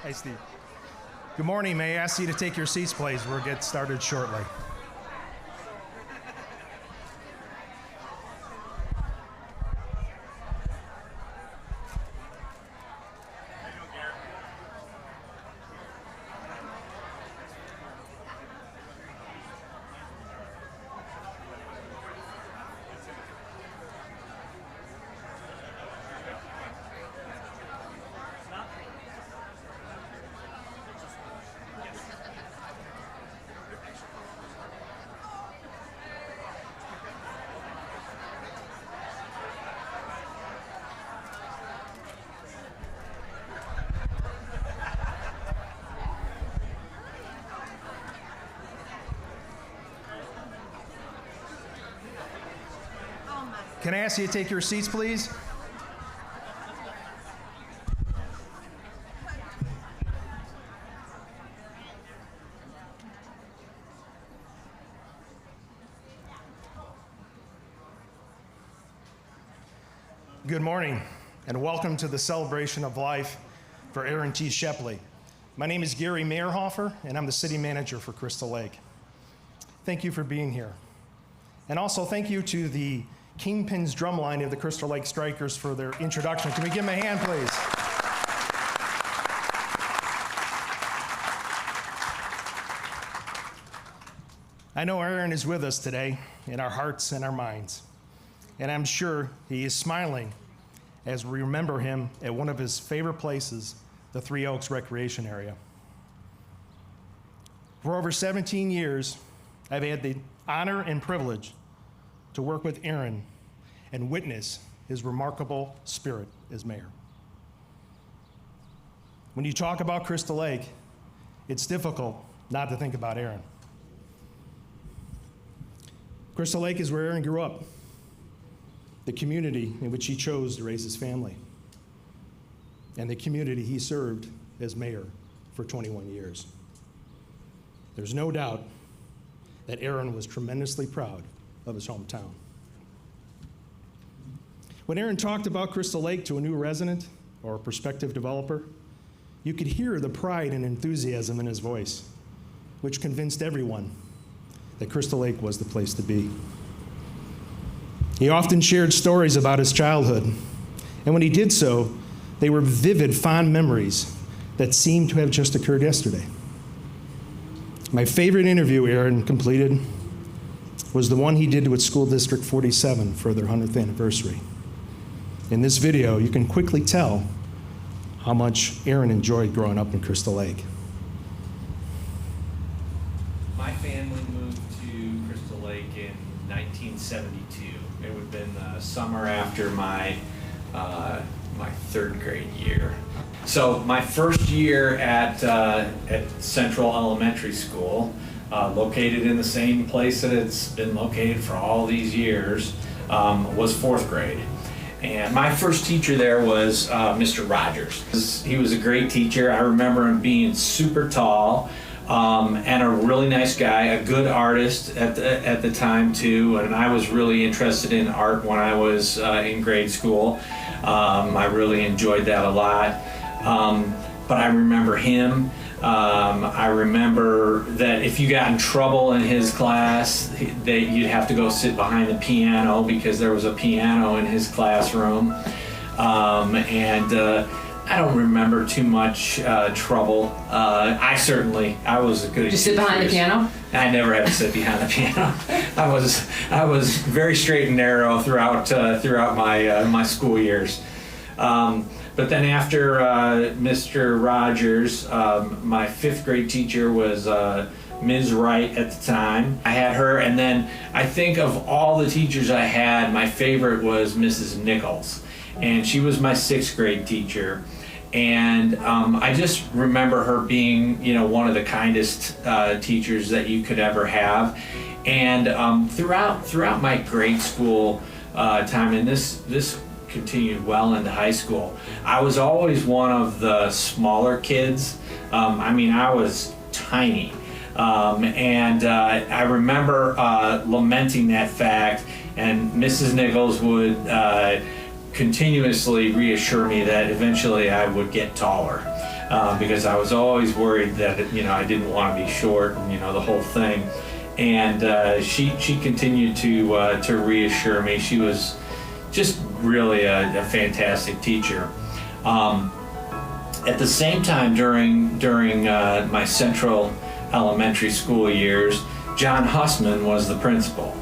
Hey, Steve. Good morning. May I ask you to take your seats, please? We'll get started shortly. Can I ask you to take your seats, please? Good morning, and welcome to the celebration of life for Aaron T. Shepley. My name is Gary Meyerhofer, and I'm the city manager for Crystal Lake. Thank you for being here. And also thank you to the Kingpins drumline of the Crystal Lake Strikers for their introduction. Can we give them a hand, please? I know Aaron is with us today in our hearts and our minds, and I'm sure he is smiling as we remember him at one of his favorite places, the Three Oaks Recreation Area. For over 17 years, I've had the honor and privilege to work with Aaron and witness his remarkable spirit as mayor. When you talk about Crystal Lake, it's difficult not to think about Aaron. Crystal Lake is where Aaron grew up, the community in which he chose to raise his family, and the community he served as mayor for 21 years. There's no doubt that Aaron was tremendously proud of his hometown. When Aaron talked about Crystal Lake to a new resident or a prospective developer, you could hear the pride and enthusiasm in his voice, which convinced everyone that Crystal Lake was the place to be. He often shared stories about his childhood, and when he did so, they were vivid, fond memories that seemed to have just occurred yesterday. My favorite interview Aaron completed was the one he did with School District 47 for their 100th anniversary. In this video, you can quickly tell how much Aaron enjoyed growing up in Crystal Lake. My family moved to Crystal Lake in 1972. It would have been the summer after my third grade year. So my first year at Central Elementary School, located in the same place that it's been located for all these years, was fourth grade. And my first teacher there was Mr. Rogers. He was a great teacher. I remember him being super tall and a really nice guy, a good artist at the time too. And I was really interested in art when I was in grade school. I really enjoyed that a lot. But I remember him. I remember that if you got in trouble in his class, you'd have to go sit behind the piano because there was a piano in his classroom. I don't remember too much trouble. I was a good. Did you sit behind the piano? I never had to sit behind the piano. I was very straight and narrow throughout my school years. But then after Mr. Rogers, my fifth grade teacher was Ms. Wright at the time. I had her, and then I think of all the teachers I had, my favorite was Mrs. Nichols, and she was my sixth grade teacher. And I just remember her being, one of the kindest teachers that you could ever have. And throughout my grade school time, and this continued well into high school, I was always one of the smaller kids. I was tiny. I remember lamenting that fact, and Mrs. Nichols would continuously reassure me that eventually I would get taller. because I was always worried that I didn't want to be short and the whole thing. And she continued to reassure me. She was just really a fantastic teacher. At the same time, during my Central Elementary School years, John Hussman was the principal.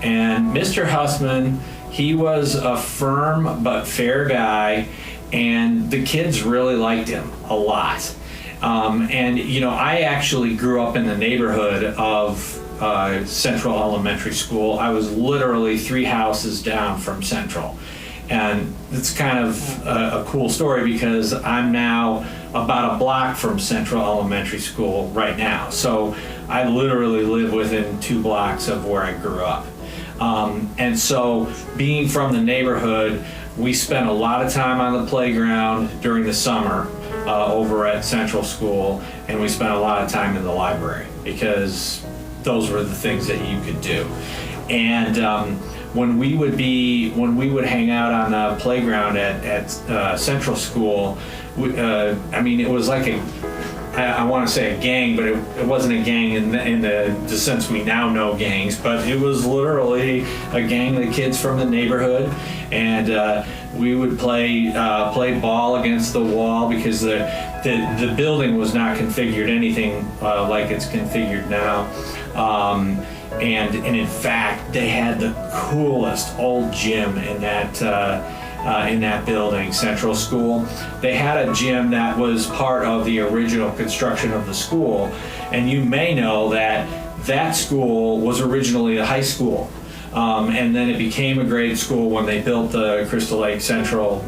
And Mr. Hussman, he was a firm but fair guy, and the kids really liked him a lot. And I actually grew up in the neighborhood of Central Elementary School. I was literally 3 houses down from Central. And it's kind of a cool story because I'm now about a block from Central Elementary School right now. So I literally live within 2 blocks of where I grew up. And so being from the neighborhood, we spent a lot of time on the playground during the summer over at Central School, and we spent a lot of time in the library because those were the things that you could do. And when we would hang out on the playground at Central School, it was like I want to say a gang, but it wasn't a gang in the sense we now know gangs, but it was literally a gang of kids from the neighborhood, and we would play ball against the wall because the building was not configured anything like it's configured now. And in fact, they had the coolest old gym in that building, Central School. They had a gym that was part of the original construction of the school, and you may know that school was originally a high school, and then it became a grade school when they built the Crystal Lake Central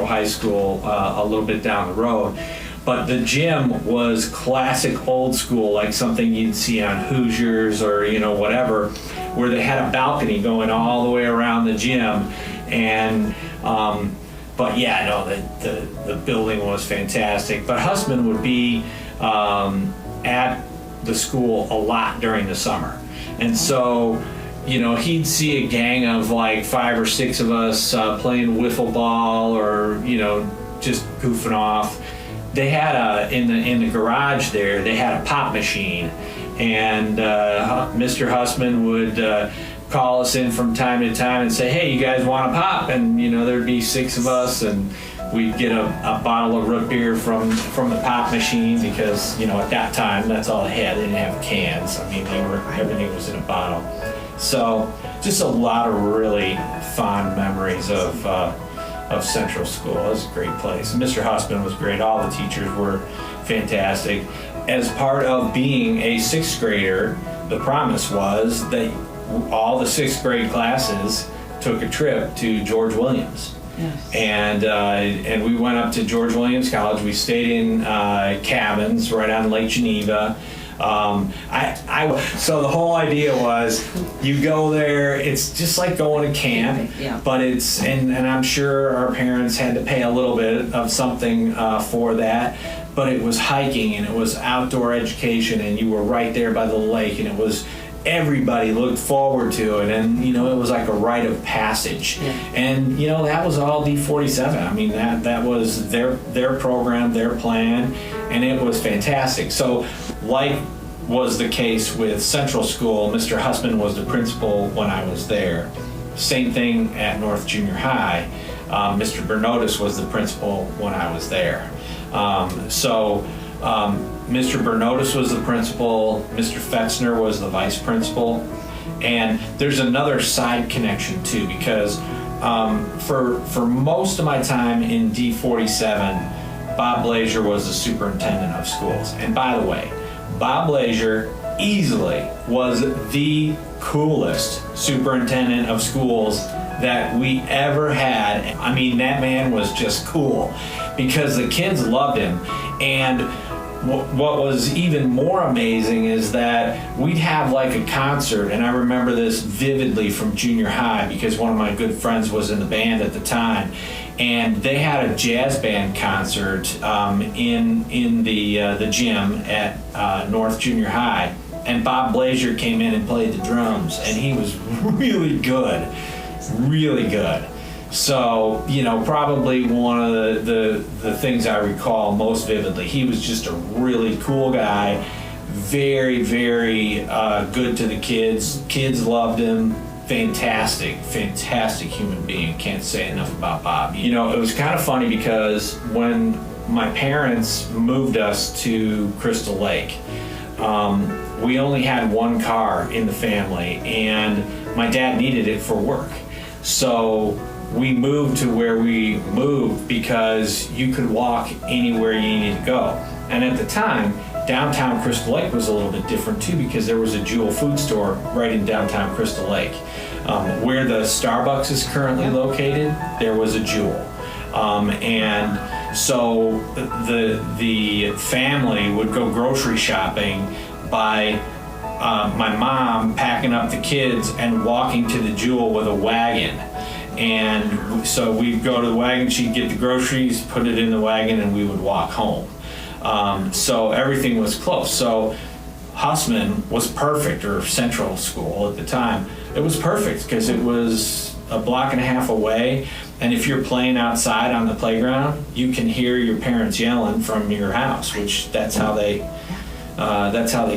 High School a little bit down the road. But the gym was classic old school, like something you'd see on Hoosiers or whatever, where they had a balcony going all the way around the gym. And but yeah, no, the building was fantastic. But Hussman would be at the school a lot during the summer, and so he'd see a gang of like 5 or 6 of us playing wiffle ball or just goofing off. They had in the garage there. They had a pop machine, and Mr. Hussman would call us in from time to time and say, "Hey, you guys want a pop?" And there'd be 6 of us, and we'd get a bottle of root beer from the pop machine because at that time that's all they had. They didn't have cans. I mean, everything was in a bottle. So just a lot of really fond memories of Central School. It was a great place. Mr. Hussman was great. All the teachers were fantastic. As part of being a 6th grader, the promise was that all the 6th grade classes took a trip to George Williams. Yes. And we went up to George Williams College. We stayed in cabins right on Lake Geneva. So the whole idea was you go there, it's just like going to camp, yeah. But and I'm sure our parents had to pay a little bit of something for that, but it was hiking and it was outdoor education and you were right there by the lake and it was everybody looked forward to it, and it was like a rite of passage. Yeah. And that was all D47. I mean that was their program, their plan, and it was fantastic. So like was the case with Central School, Mr. Hussman was the principal when I was there. Same thing at North Junior High. Mr. Bernotis was the principal when I was there. Mr. Bernotis was the principal, Mr. Fetzner was the vice principal, and there's another side connection too, because for most of my time in D47, Bob Blazier was the superintendent of schools. And by the way, Bob Blazier easily was the coolest superintendent of schools that we ever had. I mean, that man was just cool because the kids loved him. And what was even more amazing is that we'd have like a concert, and I remember this vividly from junior high because one of my good friends was in the band at the time, and they had a jazz band concert in the gym at North Junior High, and Bob Blazier came in and played the drums, and he was really good, really good. So, probably one of the things I recall most vividly, he was just a really cool guy, very, very good to the kids. Kids loved him. Fantastic human being. Can't say enough about Bob. It was kind of funny because when my parents moved us to Crystal Lake, we only had one car in the family, and my dad needed it for work. So we moved to where we moved because you could walk anywhere you needed to go. And at the time, downtown Crystal Lake was a little bit different too, because there was a Jewel food store right in downtown Crystal Lake. Where the Starbucks is currently located, there was a Jewel. And so the family would go grocery shopping by my mom packing up the kids and walking to the Jewel with a wagon. And so we'd go to the wagon, she'd get the groceries, put it in the wagon, and we would walk home. So everything was close. So Hussman was perfect, or Central School at the time. It was perfect because it was a block and a half away. And if you're playing outside on the playground, you can hear your parents yelling from your house, which that's how they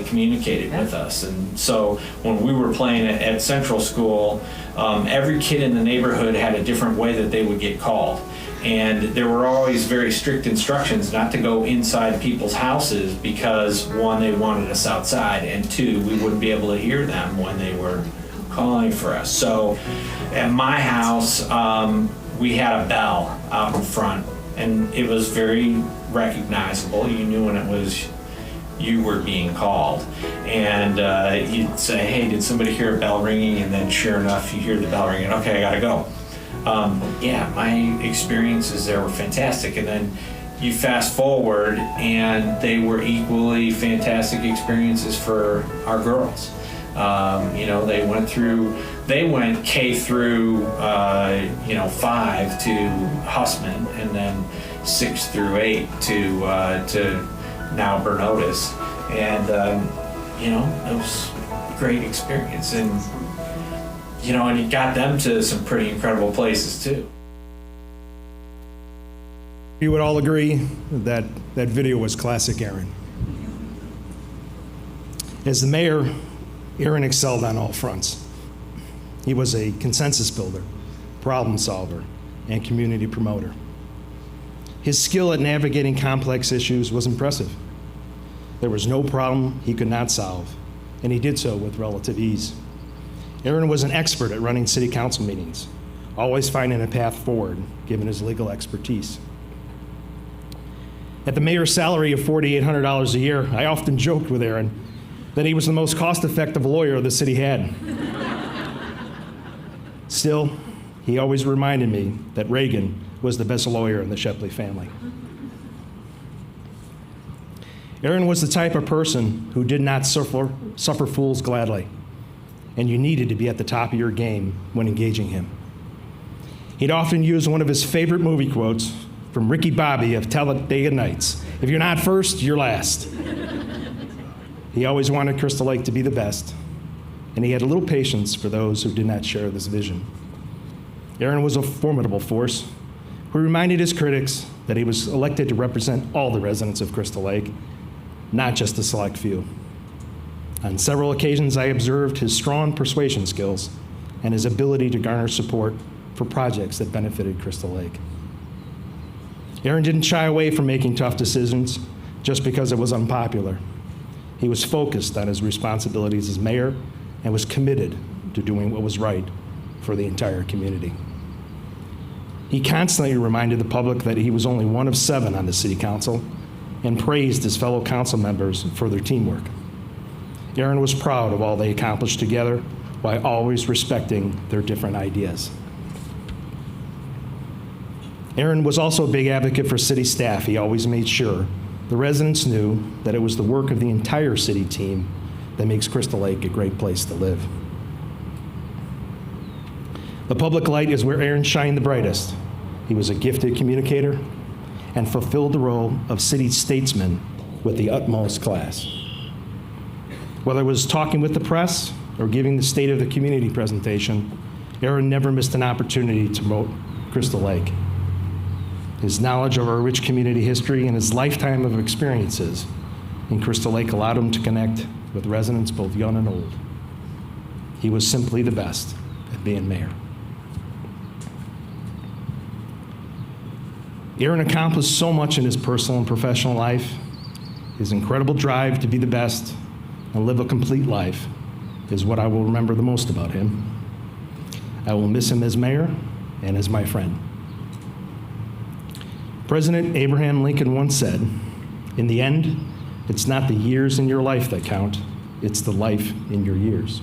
communicated with us. And so when we were playing at Central School, every kid in the neighborhood had a different way that they would get called. And there were always very strict instructions not to go inside people's houses because, one, they wanted us outside, and two, we wouldn't be able to hear them when they were calling for us. So at my house, we had a bell out in front, and it was very recognizable. You knew when it was you were being called. And you'd say, hey, did somebody hear a bell ringing? And then sure enough, you hear the bell ringing. Okay, I gotta go. Yeah, my experiences there were fantastic. And then you fast forward, and they were equally fantastic experiences for our girls. They went K through 5 to Hussman, and then 6 through 8 to now Bernotis. And it was a great experience, and it got them to some pretty incredible places too. You would all agree that that video was classic Aaron. As the mayor, Aaron excelled on all fronts. He was a consensus builder, problem solver, and community promoter. His skill at navigating complex issues was impressive. There was no problem he could not solve, and he did so with relative ease. Aaron was an expert at running city council meetings, always finding a path forward, given his legal expertise. At the mayor's salary of $4,800 a year, I often joked with Aaron that he was the most cost-effective lawyer the city had. Still, he always reminded me that Reagan was the best lawyer in the Shepley family. Aaron was the type of person who did not suffer fools gladly, and you needed to be at the top of your game when engaging him. He'd often use one of his favorite movie quotes from Ricky Bobby of Talladega Nights: "If you're not first, you're last." He always wanted Crystal Lake to be the best, and he had a little patience for those who did not share this vision. Aaron was a formidable force who reminded his critics that he was elected to represent all the residents of Crystal Lake, not just a select few. On several occasions, I observed his strong persuasion skills and his ability to garner support for projects that benefited Crystal Lake. Aaron didn't shy away from making tough decisions just because it was unpopular. He was focused on his responsibilities as mayor and was committed to doing what was right for the entire community. He constantly reminded the public that he was only one of 7 on the city council and praised his fellow council members for their teamwork. Aaron was proud of all they accomplished together while always respecting their different ideas. Aaron was also a big advocate for city staff. He always made sure the residents knew that it was the work of the entire city team that makes Crystal Lake a great place to live. The public light is where Aaron shined the brightest. He was a gifted communicator and fulfilled the role of city statesman with the utmost class. Whether it was talking with the press or giving the State of the Community presentation, Aaron never missed an opportunity to Crystal Lake. His knowledge of our rich community history and his lifetime of experiences in Crystal Lake allowed him to connect with residents both young and old. He was simply the best at being mayor. Aaron accomplished so much in his personal and professional life. His incredible drive to be the best and live a complete life is what I will remember the most about him. I will miss him as mayor and as my friend. President Abraham Lincoln once said, "In the end, it's not the years in your life that count, it's the life in your years."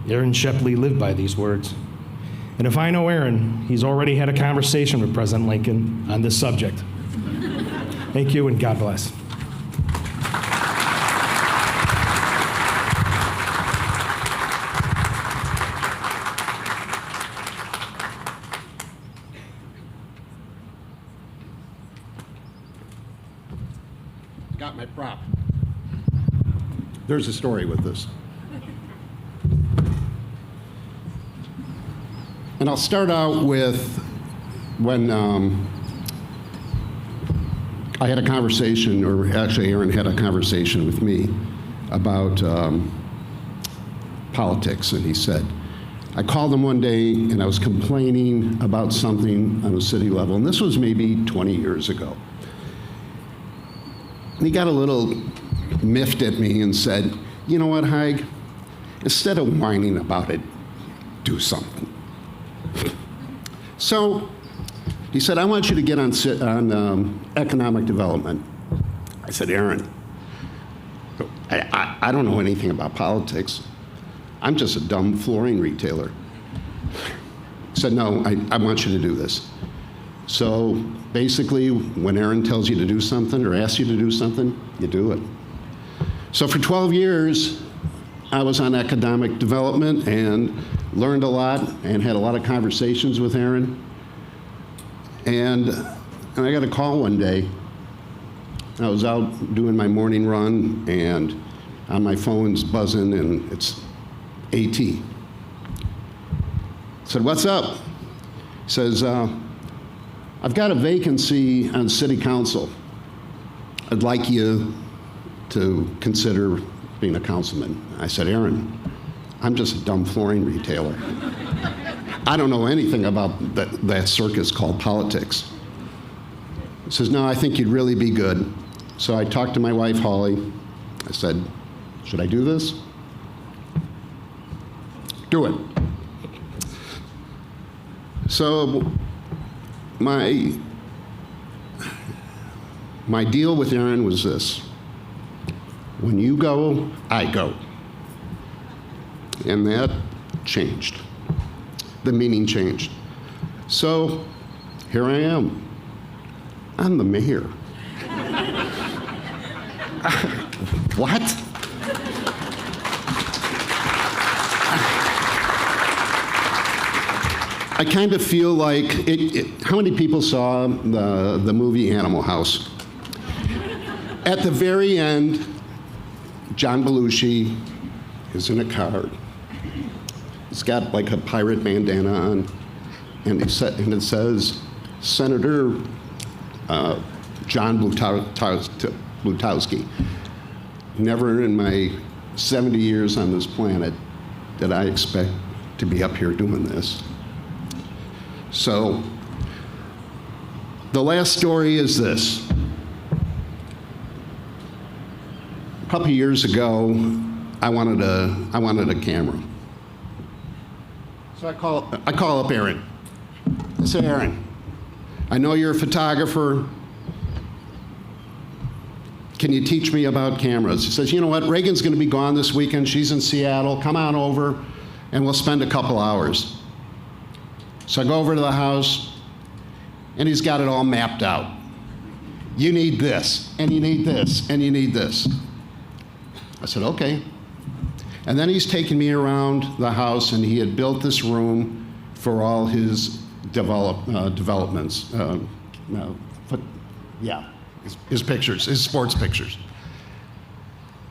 Aaron Shepley lived by these words. And if I know Aaron, he's already had a conversation with President Lincoln on this subject. Thank you, and God bless. Got my prop. There's a story with this. And I'll start out with when I had a conversation, or actually Aaron had a conversation with me about politics, and he said, I called him one day and I was complaining about something on a city level, and this was maybe 20 years ago. And he got a little miffed at me and said, "You know what, Haig? Instead of whining about it, do something." So he said, "I want you to get on economic development." I said, "Aaron, I don't know anything about politics. I'm just a dumb flooring retailer." He said, "No, I want you to do this." So basically, when Aaron tells you to do something or asks you to do something, you do it. So for 12 years, I was on economic development and learned a lot and had a lot of conversations with Aaron. And I got a call one day. I was out doing my morning run, and on my phone's buzzing, and it's AT. I said, "What's up?" He says, "I've got a vacancy on city council. I'd like you to consider being a councilman." I said, "Aaron, I'm just a dumb flooring retailer. I don't know anything about that circus called politics." He says, "No, I think you'd really be good." So I talked to my wife, Holly. I said, "Should I do this?" "Do it." So my deal with Aaron was this: when you go, I go. And that changed. The meaning changed. So here I am. I'm the mayor. What? I kind of feel like, how many people saw the movie Animal House? At the very end, John Belushi is in a car. He's got like a pirate bandana on, and it says, "Senator John Blutowski." Never in my 70 years on this planet did I expect to be up here doing this. So the last story is this. A couple years ago, I wanted a camera. So I call up Aaron. I say, "Aaron, I know you're a photographer. Can you teach me about cameras?" He says, "You know what? Reagan's going to be gone this weekend. She's in Seattle. Come on over, and we'll spend a couple hours." So I go over to the house, and he's got it all mapped out. You need this, and you need this, and you need this. I said, "Okay." And then he's taking me around the house, and he had built this room for all his developments. His pictures, his sports pictures.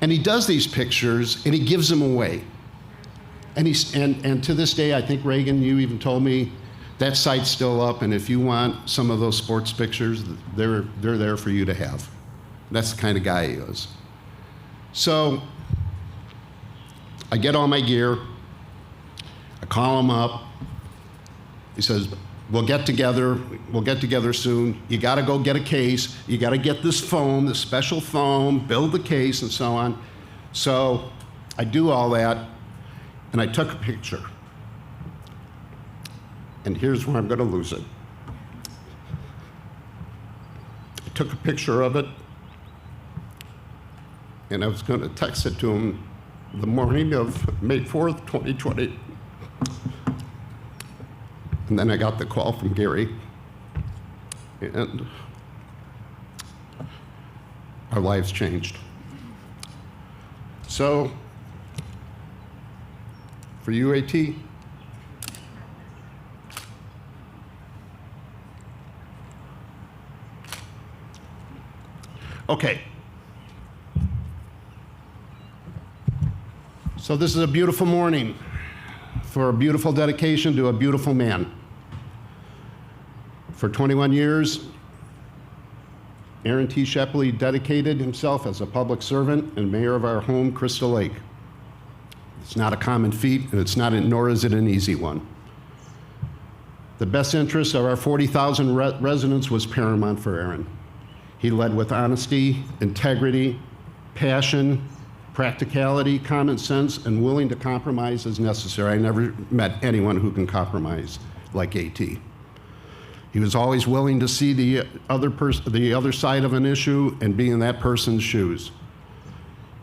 And he does these pictures, and he gives them away. And to this day, I think, Reagan, you even told me That site's still up, and if you want some of those sports pictures, they're there for you to have. That's the kind of guy he is. So I get all my gear. I call him up. He says, we'll get together soon. You gotta go get a case. You gotta get this foam, this special foam, build the case, and so on. So I do all that, and I took a picture. And here's where I'm gonna lose it. I took a picture of it, and I was gonna text it to him the morning of May 4th, 2020. And then I got the call from Gary, and our lives changed. So, for you, AT, okay. So this is a beautiful morning for a beautiful dedication to a beautiful man. For 21 years, Aaron T. Shepley dedicated himself as a public servant and mayor of our home, Crystal Lake. It's not a common feat, and nor is it an easy one. The best interest of our 40,000 residents was paramount for Aaron. He led with honesty, integrity, passion, practicality, common sense, and willing to compromise as necessary. I never met anyone who can compromise like AT. He was always willing to see the other side of an issue and be in that person's shoes.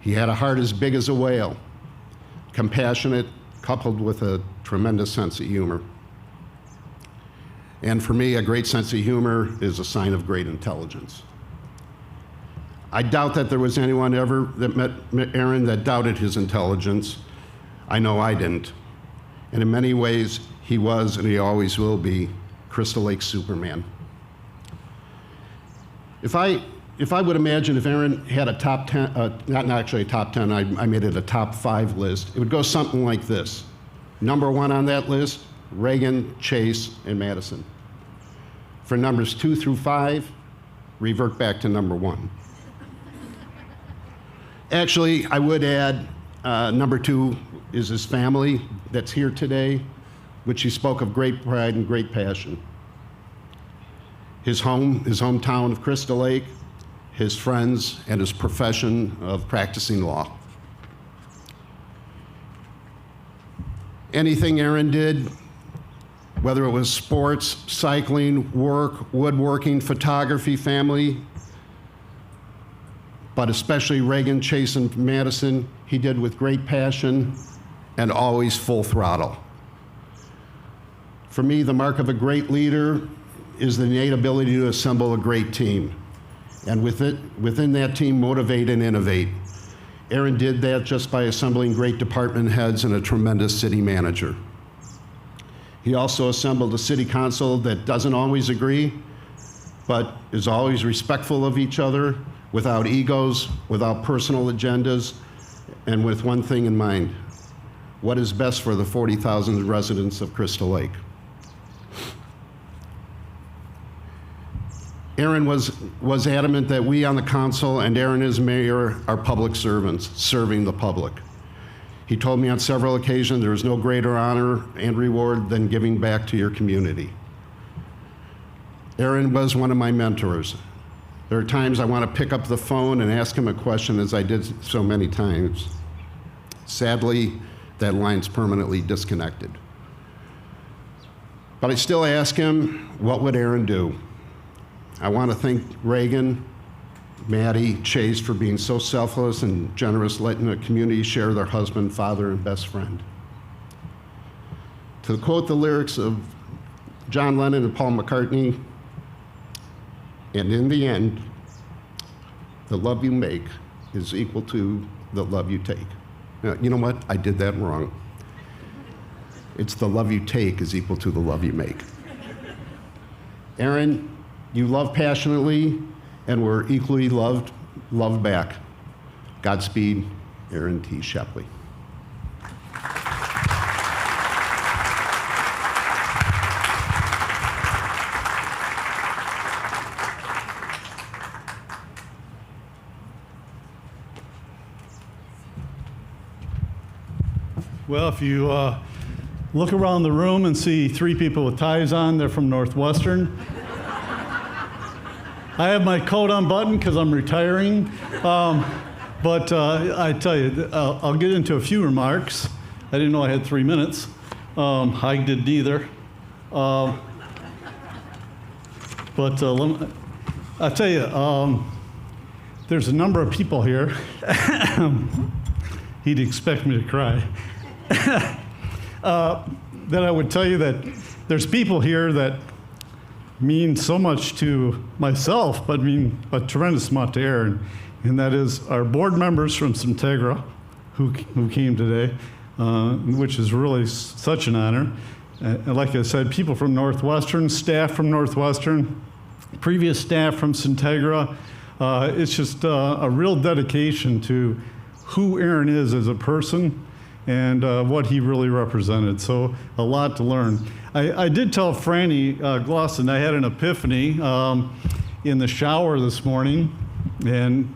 He had a heart as big as a whale, compassionate, coupled with a tremendous sense of humor. And for me, a great sense of humor is a sign of great intelligence. I doubt that there was anyone ever that met Aaron that doubted his intelligence. I know I didn't. And in many ways, he was and he always will be Crystal Lake Superman. If I would imagine if Aaron had a top 10, not actually a top 10, I made it a top 5 list, it would go something like this. Number 1 on that list, Reagan, Chase, and Madison. For numbers 2 through 5, revert back to number 1. Actually, I would add number 2 is his family that's here today, which he spoke of great pride and great passion. His hometown of Crystal Lake, his friends, and his profession of practicing law. Anything Aaron did, whether it was sports, cycling, work, woodworking, photography, family, but especially Reagan, Chase, and Madison, he did with great passion and always full throttle. For me, the mark of a great leader is the innate ability to assemble a great team, and within that team, motivate and innovate. Aaron did that just by assembling great department heads and a tremendous city manager. He also assembled a city council that doesn't always agree, but is always respectful of each other, without egos, without personal agendas, and with one thing in mind: what is best for the 40,000 residents of Crystal Lake. Aaron was adamant that we on the council and Aaron as mayor are public servants, serving the public. He told me on several occasions there is no greater honor and reward than giving back to your community. Aaron was one of my mentors. There are times I want to pick up the phone and ask him a question, as I did so many times. Sadly, that line's permanently disconnected. But I still ask him, what would Aaron do? I want to thank Reagan, Maddie, Chase for being so selfless and generous, letting the community share their husband, father, and best friend. To quote the lyrics of John Lennon and Paul McCartney, and in the end, the love you make is equal to the love you take. Now, you know what? I did that wrong. It's the love you take is equal to the love you make. Aaron, you love passionately, and were equally loved back. Godspeed, Aaron T. Shepley. Well, if you look around the room and see 3 people with ties on, they're from Northwestern. I have my coat unbuttoned because I'm retiring. But I tell you, I'll get into a few remarks. I didn't know I had 3 minutes. I did neither. But I'll tell you, there's a number of people here. He'd expect me to cry. That I would tell you that there's people here that mean so much to myself, but mean a tremendous amount to Aaron. And that is our board members from Syntegra who came today, which is really such an honor. And like I said, people from Northwestern, staff from Northwestern, previous staff from Syntegra. It's just a real dedication to who Aaron is as a person and what he really represented. So a lot to learn. I did tell Franny Glosson I had an epiphany in the shower this morning, and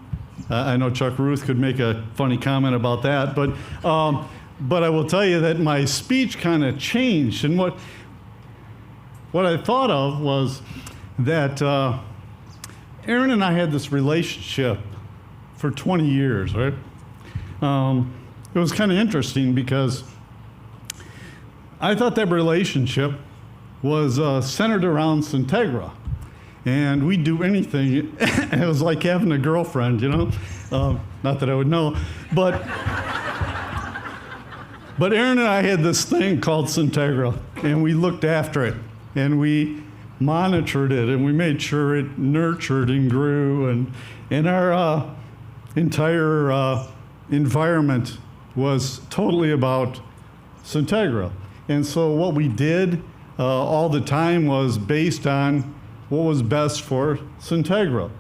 I know Chuck Ruth could make a funny comment about that, but I will tell you that my speech kind of changed, and what I thought of was that Aaron and I had this relationship for 20 years, right? It was kind of interesting because I thought that relationship was centered around Syntegra. And we'd do anything. It was like having a girlfriend, you know? Not that I would know. But Aaron and I had this thing called Syntegra, and we looked after it, and we monitored it, and we made sure it nurtured and grew, and our entire environment was totally about Syntegra. And so what we did all the time was based on what was best for Syntegra.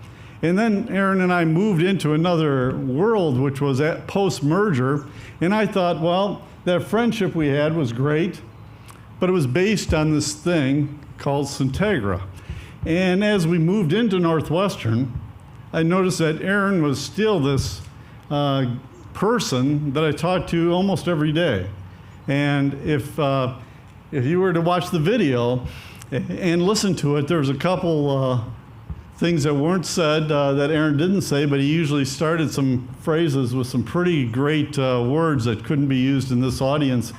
And then Aaron and I moved into another world, which was at post-merger, and I thought, well, that friendship we had was great, but it was based on this thing called Syntegra. And as we moved into Northwestern, I noticed that Aaron was still this person that I talked to almost every day. And if you were to watch the video and listen to it, there was a couple things that weren't said that Aaron didn't say, but he usually started some phrases with some pretty great words that couldn't be used in this audience.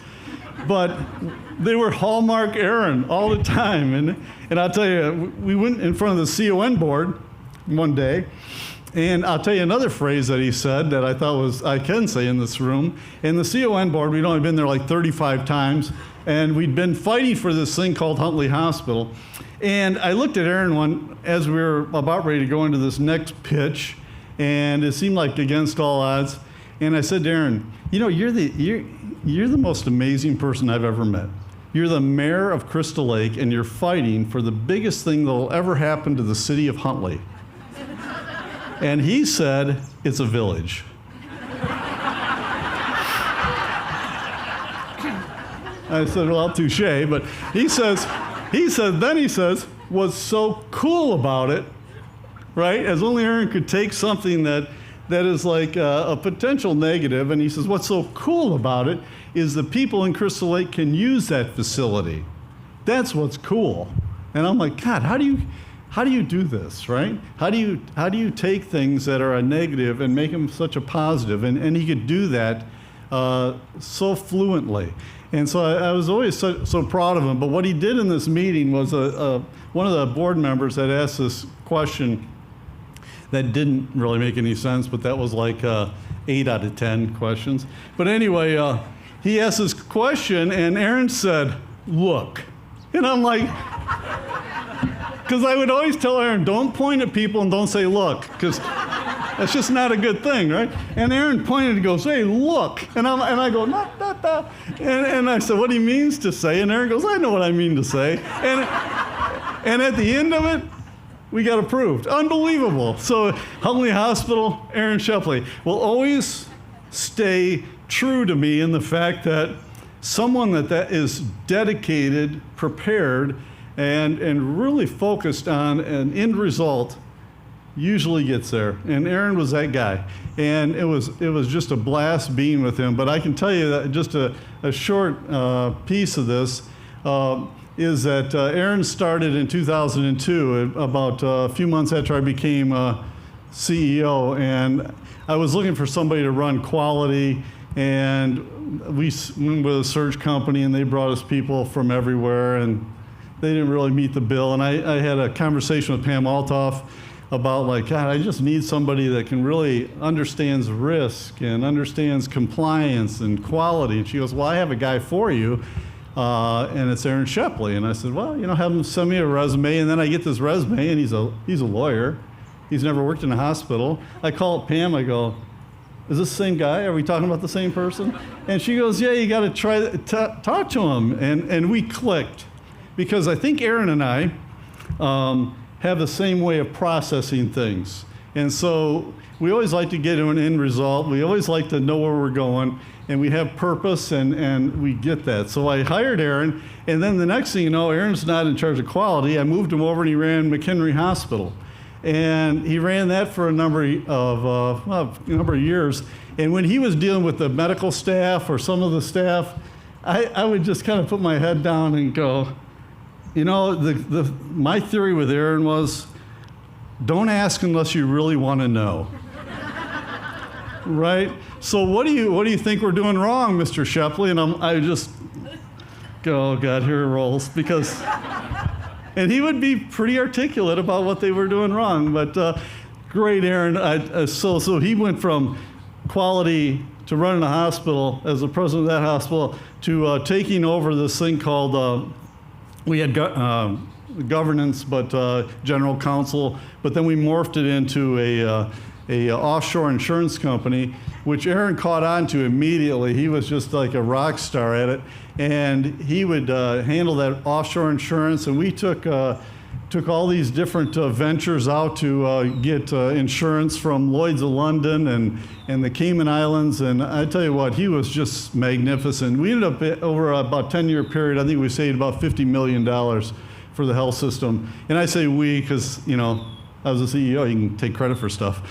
But they were hallmark Aaron all the time. And I'll tell you, we went in front of the CON board one day, and I'll tell you another phrase that he said that I thought I can say in this room. In the CON board, we'd only been there like 35 times, and we'd been fighting for this thing called Huntley Hospital. And I looked at Aaron as we were about ready to go into this next pitch, and it seemed like against all odds. And I said to Aaron, you know, you're the most amazing person I've ever met. You're the mayor of Crystal Lake, and you're fighting for the biggest thing that will ever happen to the city of Huntley. And he said, it's a village. I said, well, touche, but he says, what's so cool about it, right? As only Aaron could take something that is like a potential negative, and he says, what's so cool about it is the people in Crystal Lake can use that facility. That's what's cool. And I'm like, God, how do you do this, right? How do you take things that are a negative and make them such a positive? And he could do that so fluently. And so I was always so proud of him. But what he did in this meeting was one of the board members had asked this question that didn't really make any sense, but that was like 8 out of 10 questions. But anyway, he asked this question, and Aaron said, look. And I'm like, because I would always tell Aaron, don't point at people and don't say look, because that's just not a good thing, right? And Aaron pointed and goes, hey, look. And I go, not. And I said, what he means to say. And Aaron goes, I know what I mean to say. And at the end of it, we got approved. Unbelievable. So Huntley Hospital, Aaron Shepley will always stay true to me in the fact that someone that is dedicated, prepared, and really focused on an end result usually gets there, and Aaron was that guy. And it was just a blast being with him. But I can tell you that just a short piece of this is that Aaron started in 2002, about a few months after I became CEO, and I was looking for somebody to run quality, and we went with a search company, and they brought us people from everywhere, and they didn't really meet the bill. And I had a conversation with Pam Altoff about, like, God, I just need somebody that can really understands risk and understands compliance and quality. And she goes, well, I have a guy for you, and it's Aaron Shepley. And I said, well, have him send me a resume. And then I get this resume, and he's a lawyer. He's never worked in a hospital. I call up Pam, I go, is this the same guy? Are we talking about the same person? And she goes, yeah, you got to try talk to him. And we clicked, because I think Aaron and I have the same way of processing things. And so we always like to get to an end result. We always like to know where we're going, and we have purpose, and we get that. So I hired Aaron, and then the next thing you know, Aaron's not in charge of quality. I moved him over, and he ran McHenry Hospital. And he ran that for a number of years. And when he was dealing with the medical staff or some of the staff, I would just kind of put my head down and go, my theory with Aaron was, don't ask unless you really want to know. Right? So what do you think we're doing wrong, Mr. Shepley? And I just go, oh God, here it rolls, because. And he would be pretty articulate about what they were doing wrong. But great, Aaron. So he went from quality to running a hospital as the president of that hospital to taking over this thing called, we had governance, but general counsel. But then we morphed it into a offshore insurance company, which Aaron caught on to immediately. He was just like a rock star at it. And he would handle that offshore insurance, and we took all these different ventures out to get insurance from Lloyd's of London and the Cayman Islands, and I tell you what, he was just magnificent. We ended up, over about a 10-year period, I think we saved about $50 million for the health system. And I say we because, I was the CEO, you can take credit for stuff.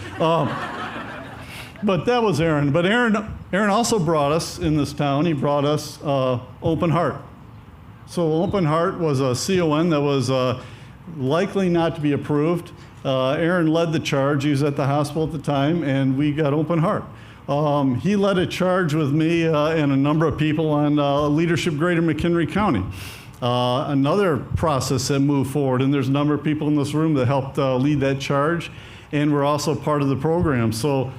But that was Aaron. But Aaron also brought us in this town, he brought us Open Heart. So Open Heart was a CON that was likely not to be approved. Aaron led the charge. He was at the hospital at the time, and we got Open Heart. He led a charge with me and a number of people on leadership grade in McHenry County. Another process that moved forward, and there's a number of people in this room that helped lead that charge, and we're also part of the program. So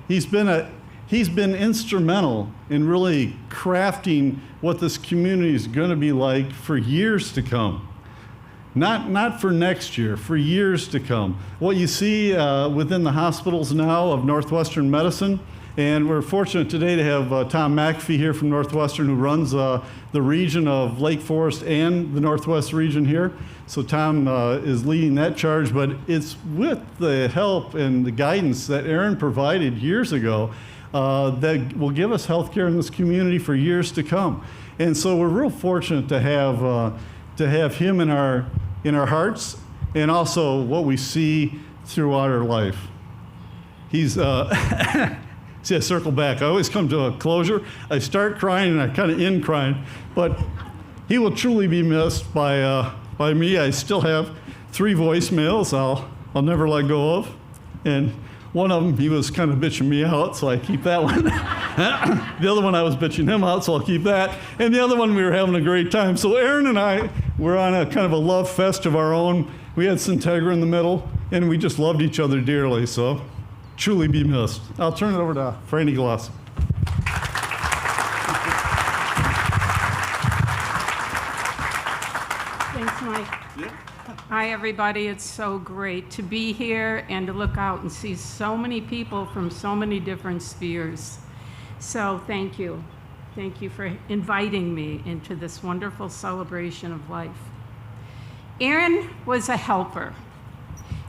he's been instrumental in really crafting what this community is going to be like for years to come. Not for next year, for years to come. What you see within the hospitals now of Northwestern Medicine, and we're fortunate today to have Tom McAfee here from Northwestern, who runs the region of Lake Forest and the Northwest region here. So Tom is leading that charge, but it's with the help and the guidance that Aaron provided years ago that will give us healthcare in this community for years to come. And so we're real fortunate to have him in our hearts, and also what we see throughout our life. He's see, I circle back. I always come to a closure. I start crying and I kind of end crying, but he will truly be missed by me. I still have 3 voicemails I'll never let go of, and one of them he was kind of bitching me out, so I keep that one. The other one I was bitching him out, so I'll keep that. And the other one we were having a great time. So Aaron and I were on a kind of a love fest of our own. We had Syntegra in the middle, and we just loved each other dearly. So truly be missed. I'll turn it over to Franny Gloss. Thanks, Mike. Yeah. Hi, everybody. It's so great to be here and to look out and see so many people from so many different spheres. So thank you. Thank you for inviting me into this wonderful celebration of life. Aaron was a helper.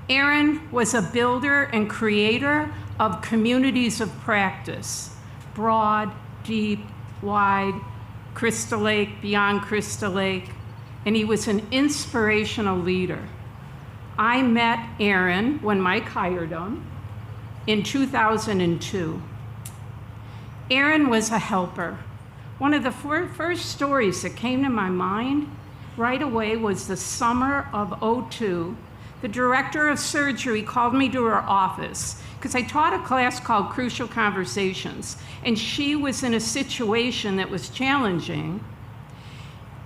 Aaron was a builder and creator of communities of practice, broad, deep, wide, Crystal Lake, beyond Crystal Lake, and he was an inspirational leader. I met Aaron when Mike hired him in 2002. Aaron was a helper. One of the first stories that came to my mind right away was the summer of '02. The director of surgery called me to her office because I taught a class called Crucial Conversations, and she was in a situation that was challenging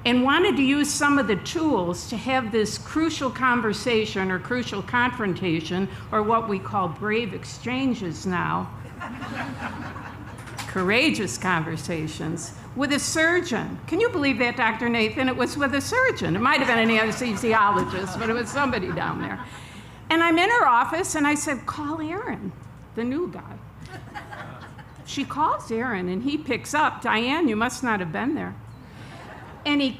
and wanted to use some of the tools to have this crucial conversation or crucial confrontation, or what we call brave exchanges now, courageous conversations, with a surgeon. Can you believe that, Dr. Nathan? It was with a surgeon. It might have been an anesthesiologist, but it was somebody down there. And I'm in her office, and I said, call Aaron, the new guy. She calls Aaron, and he picks up. Diane, you must not have been there. And he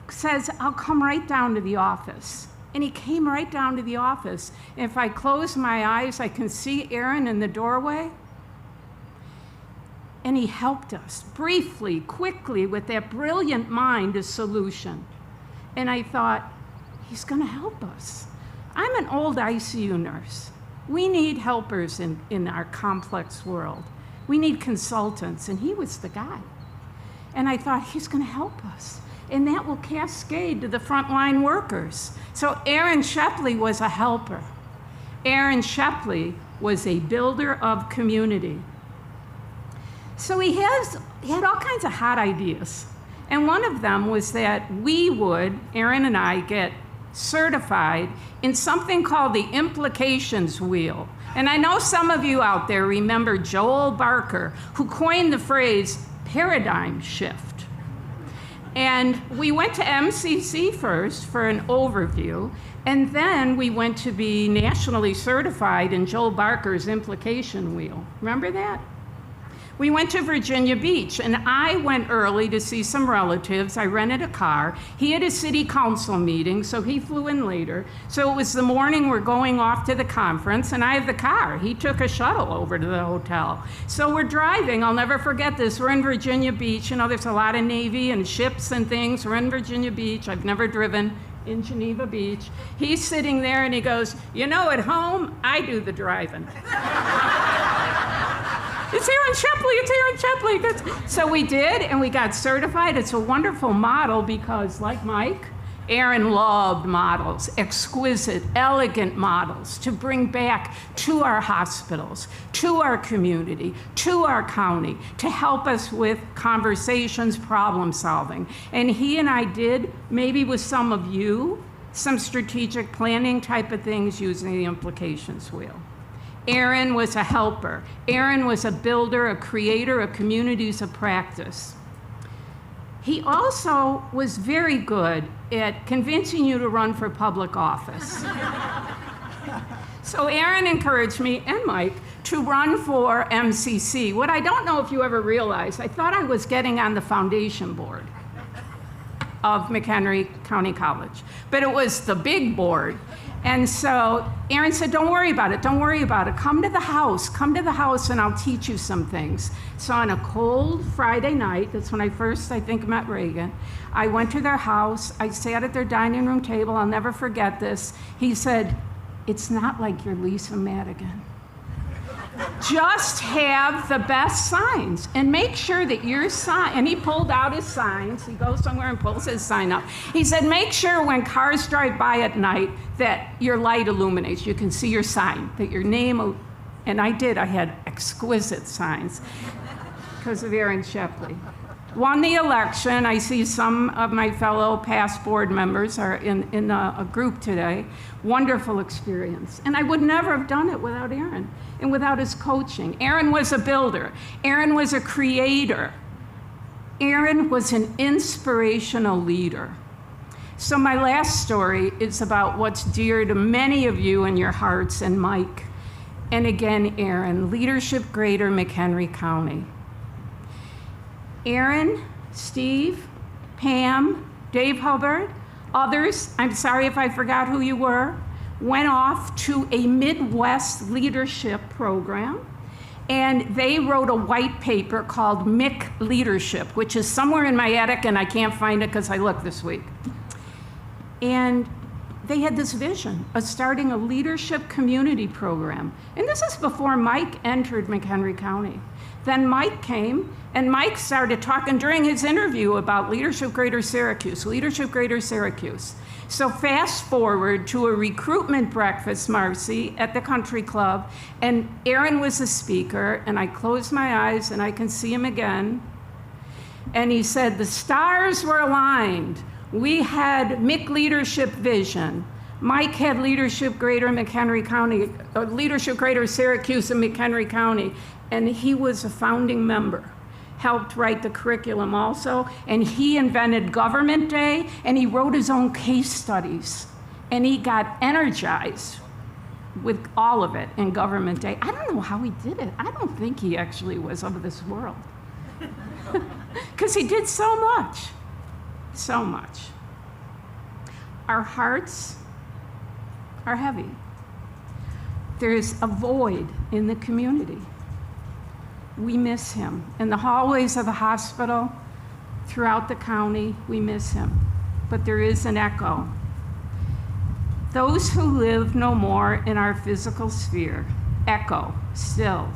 says, I'll come right down to the office. And he came right down to the office. And if I close my eyes, I can see Aaron in the doorway. And he helped us briefly, quickly, with that brilliant mind, a solution. And I thought, he's going to help us. I'm an old ICU nurse. We need helpers in our complex world. We need consultants, and he was the guy. And I thought, he's going to help us. And that will cascade to the frontline workers. So Aaron Shepley was a helper. Aaron Shepley was a builder of community. So he had all kinds of hot ideas. And one of them was that we would, Aaron and I, get certified in something called the implications wheel. And I know some of you out there remember Joel Barker, who coined the phrase paradigm shift. And we went to MCC first for an overview, and then we went to be nationally certified in Joel Barker's implication wheel. Remember that? We went to Virginia Beach, and I went early to see some relatives. I rented a car. He had a city council meeting, so he flew in later. So it was the morning we're going off to the conference, and I have the car. He took a shuttle over to the hotel. So we're driving. I'll never forget this. We're in Virginia Beach. You know, there's a lot of Navy and ships and things. We're in Virginia Beach. I've never driven in Geneva Beach. He's sitting there, and he goes, you know, at home, I do the driving. It's Aaron Shepley, it's Aaron Shepley. So we did, and we got certified. It's a wonderful model because, like Mike, Aaron loved models, exquisite, elegant models to bring back to our hospitals, to our community, to our county, to help us with conversations, problem solving. And he and I did, maybe with some of you, some strategic planning type of things using the implications wheel. Aaron was a helper. Aaron was a builder, a creator of communities of practice. He also was very good at convincing you to run for public office. So Aaron encouraged me and Mike to run for MCC. What I don't know if you ever realized, I thought I was getting on the foundation board of McHenry County College, but it was the big board. And so Aaron said, don't worry about it, don't worry about it. Come to the house and I'll teach you some things. So on a cold Friday night, that's when I first, I think, met Reagan, I went to their house, I sat at their dining room table, I'll never forget this. He said, it's not like you're Lisa Madigan. Just have the best signs and make sure that your sign, and he pulled out his signs, he goes somewhere and pulls his sign up. He said, make sure when cars drive by at night that your light illuminates, you can see your sign, that your name, and I did, I had exquisite signs because of Aaron Shepley. Won the election. I see some of my fellow past board members are in a group today. Wonderful experience. And I would never have done it without Aaron and without his coaching. Aaron was a builder. Aaron was a creator. Aaron was an inspirational leader. So my last story is about what's dear to many of you in your hearts, and Mike. And again, Aaron, Leadership Greater McHenry County. Aaron, Steve, Pam, Dave Hubbard, others, I'm sorry if I forgot who you were, went off to a Midwest leadership program, and they wrote a white paper called MIC Leadership, which is somewhere in my attic, and I can't find it because I looked this week. And they had this vision of starting a leadership community program. And this is before Mike entered McHenry County. Then Mike came, and Mike started talking during his interview about Leadership Greater Syracuse, Leadership Greater Syracuse. So fast forward to a recruitment breakfast, Marcy, at the country club, and Aaron was the speaker, and I closed my eyes and I can see him again. And he said, the stars were aligned. We had Mick leadership vision. Mike had Leadership Greater McHenry County, Leadership Greater Syracuse and McHenry County, and he was a founding member. Helped write the curriculum also, and he invented Government Day, and he wrote his own case studies, and he got energized with all of it in Government Day. I don't know how he did it. I don't think he actually was of this world, because he did so much, so much. Our hearts are heavy. There's a void in the community. We miss him. In the hallways of the hospital, throughout the county, we miss him. But there is an echo. Those who live no more in our physical sphere echo still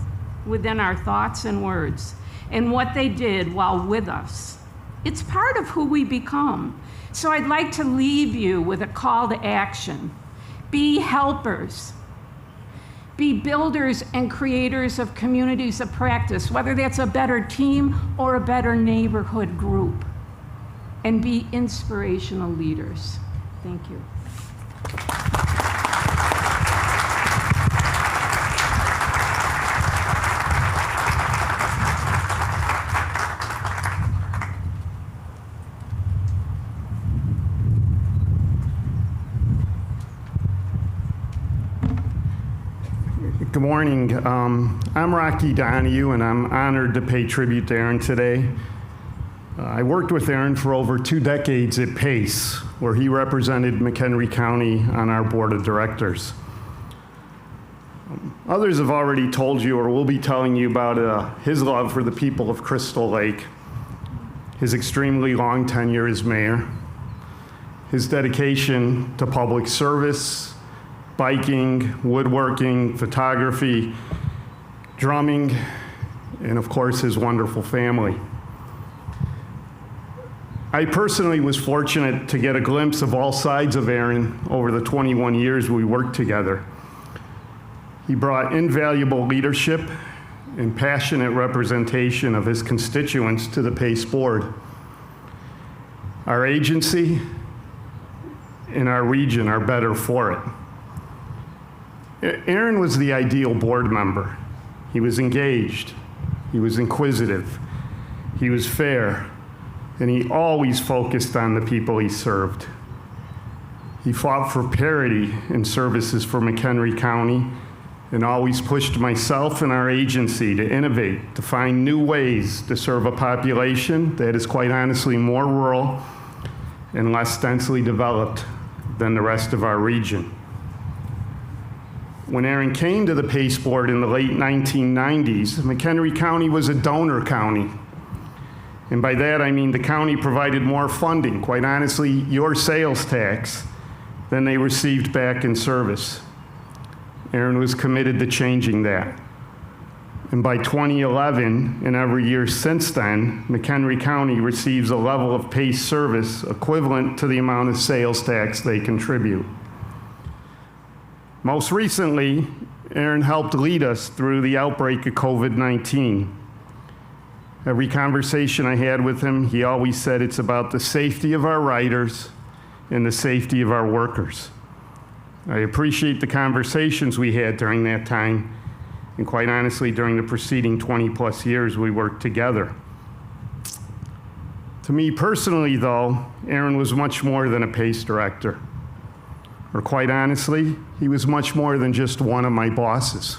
within our thoughts and words, and what they did while with us. It's part of who we become. So I'd like to leave you with a call to action. Be helpers. Be builders and creators of communities of practice, whether that's a better team or a better neighborhood group. And be inspirational leaders. Thank you. Good morning. I'm Rocky Donahue, and I'm honored to pay tribute to Aaron today. I worked with Aaron for over 2 decades at PACE, where he represented McHenry County on our board of directors. Others have already told you or will be telling you about his love for the people of Crystal Lake, his extremely long tenure as mayor, his dedication to public service, biking, woodworking, photography, drumming, and of course his wonderful family. I personally was fortunate to get a glimpse of all sides of Aaron over the 21 years we worked together. He brought invaluable leadership and passionate representation of his constituents to the PACE board. Our agency and our region are better for it. Aaron was the ideal board member. He was engaged, he was inquisitive, he was fair, and he always focused on the people he served. He fought for parity in services for McHenry County and always pushed myself and our agency to innovate, to find new ways to serve a population that is quite honestly more rural and less densely developed than the rest of our region. When Aaron came to the PACE board in the late 1990s, McHenry County was a donor county. And by that I mean the county provided more funding, quite honestly, your sales tax, than they received back in service. Aaron was committed to changing that. And by 2011, and every year since then, McHenry County receives a level of PACE service equivalent to the amount of sales tax they contribute. Most recently, Aaron helped lead us through the outbreak of COVID-19. Every conversation I had with him, he always said it's about the safety of our riders and the safety of our workers. I appreciate the conversations we had during that time, and quite honestly, during the preceding 20+ years we worked together. To me personally, though, Aaron was much more than a PACE director. Or quite honestly, he was much more than just one of my bosses.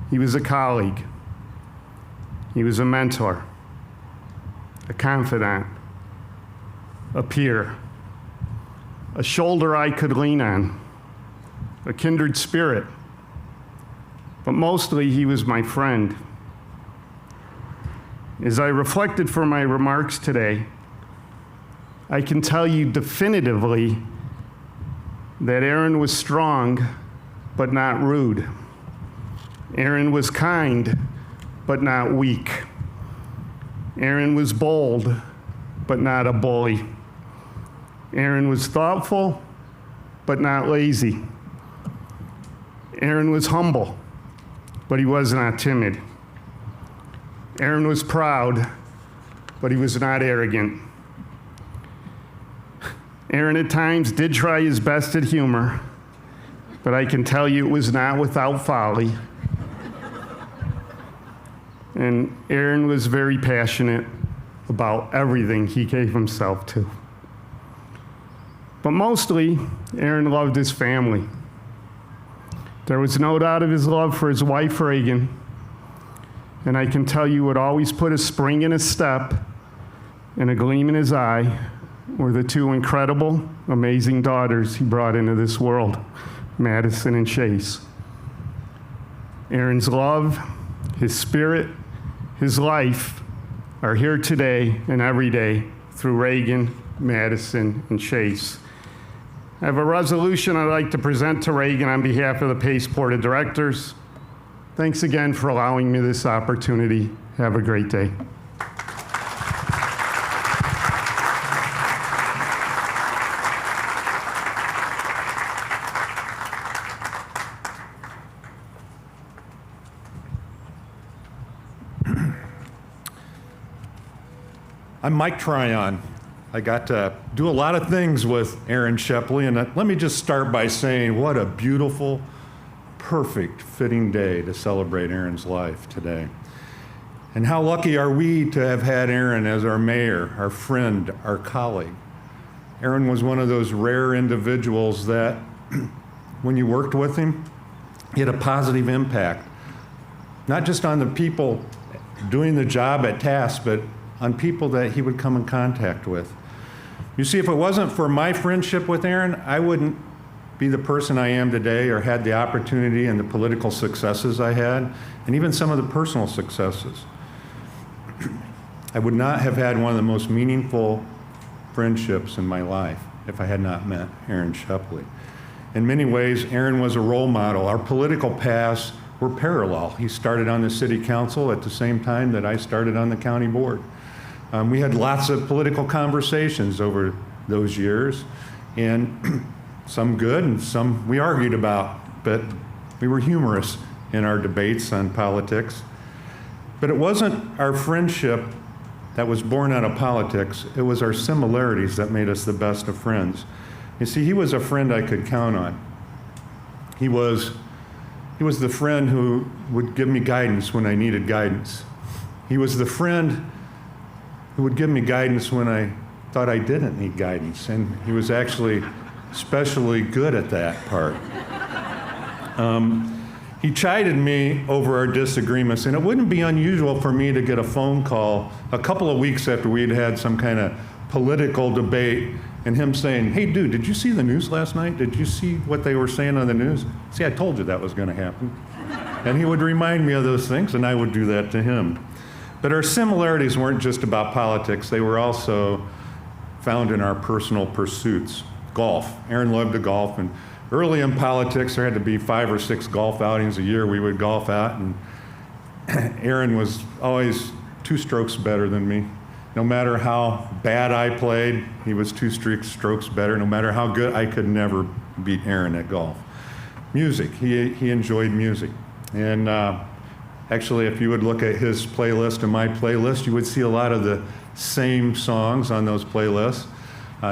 He was a colleague. He was a mentor, a confidant, a peer, a shoulder I could lean on, a kindred spirit. But mostly, he was my friend. As I reflected for my remarks today, I can tell you definitively that Aaron was strong, but not rude. Aaron was kind, but not weak. Aaron was bold, but not a bully. Aaron was thoughtful, but not lazy. Aaron was humble, but he was not timid. Aaron was proud, but he was not arrogant. Aaron at times did try his best at humor, but I can tell you it was not without folly. And Aaron was very passionate about everything he gave himself to. But mostly, Aaron loved his family. There was no doubt of his love for his wife, Reagan, and I can tell you what always put a spring in his step and a gleam in his eye were the two incredible, amazing daughters he brought into this world, Madison and Chase. Aaron's love, his spirit, his life are here today and every day through Reagan, Madison, and Chase. I have a resolution I'd like to present to Reagan on behalf of the Pace Board of Directors. Thanks again for allowing me this opportunity. Have a great day. I'm Mike Tryon. I got to do a lot of things with Aaron Shepley, and let me just start by saying what a beautiful, perfect, fitting day to celebrate Aaron's life today. And how lucky are we to have had Aaron as our mayor, our friend, our colleague. Aaron was one of those rare individuals that when you worked with him, he had a positive impact, not just on the people doing the job at task, but on people that he would come in contact with. You see, if it wasn't for my friendship with Aaron, I wouldn't be the person I am today or had the opportunity and the political successes I had, and even some of the personal successes. I would not have had one of the most meaningful friendships in my life if I had not met Aaron Shepley. In many ways, Aaron was a role model. Our political paths were parallel. He started on the city council at the same time that I started on the county board. We had lots of political conversations over those years, and some good and some we argued about, but we were humorous in our debates on politics. But it wasn't our friendship that was born out of politics, it was our similarities that made us the best of friends. You see, he was a friend I could count on. He was the friend who would give me guidance when I needed guidance. He was the friend who would give me guidance when I thought I didn't need guidance, and he was actually especially good at that part. He chided me over our disagreements, and it wouldn't be unusual for me to get a phone call a couple of weeks after we'd had some kind of political debate, and him saying, "Hey dude, did you see the news last night? Did you see what they were saying on the news? See, I told you that was going to happen." And he would remind me of those things, and I would do that to him. But our similarities weren't just about politics, they were also found in our personal pursuits. Golf. Aaron loved to golf, and early in politics there had to be 5 or 6 golf outings a year we would golf out, and Aaron was always 2 strokes better than me. No matter how bad I played, he was 2 strokes better. No matter how good, I could never beat Aaron at golf. Music. He enjoyed music. And actually, if you would look at his playlist and my playlist, you would see a lot of the same songs on those playlists.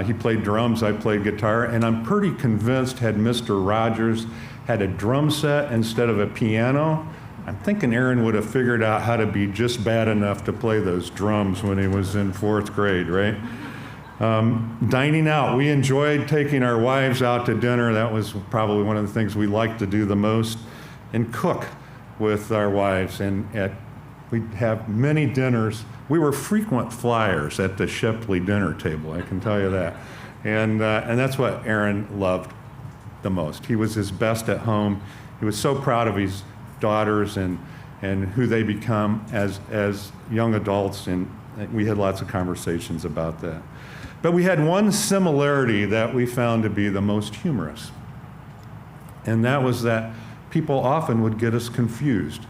He played drums, I played guitar, and I'm pretty convinced had Mr. Rogers had a drum set instead of a piano, I'm thinking Aaron would have figured out how to be just bad enough to play those drums when he was in 4th grade, right? Dining out. We enjoyed taking our wives out to dinner. That was probably one of the things we liked to do the most, and cook with our wives. And we'd have many dinners. We were frequent flyers at the Shepley dinner table, I can tell you that. And that's what Aaron loved the most. He was his best at home. He was so proud of his daughters and who they become as young adults, and we had lots of conversations about that. But we had one similarity that we found to be the most humorous. And that was that people often would get us confused.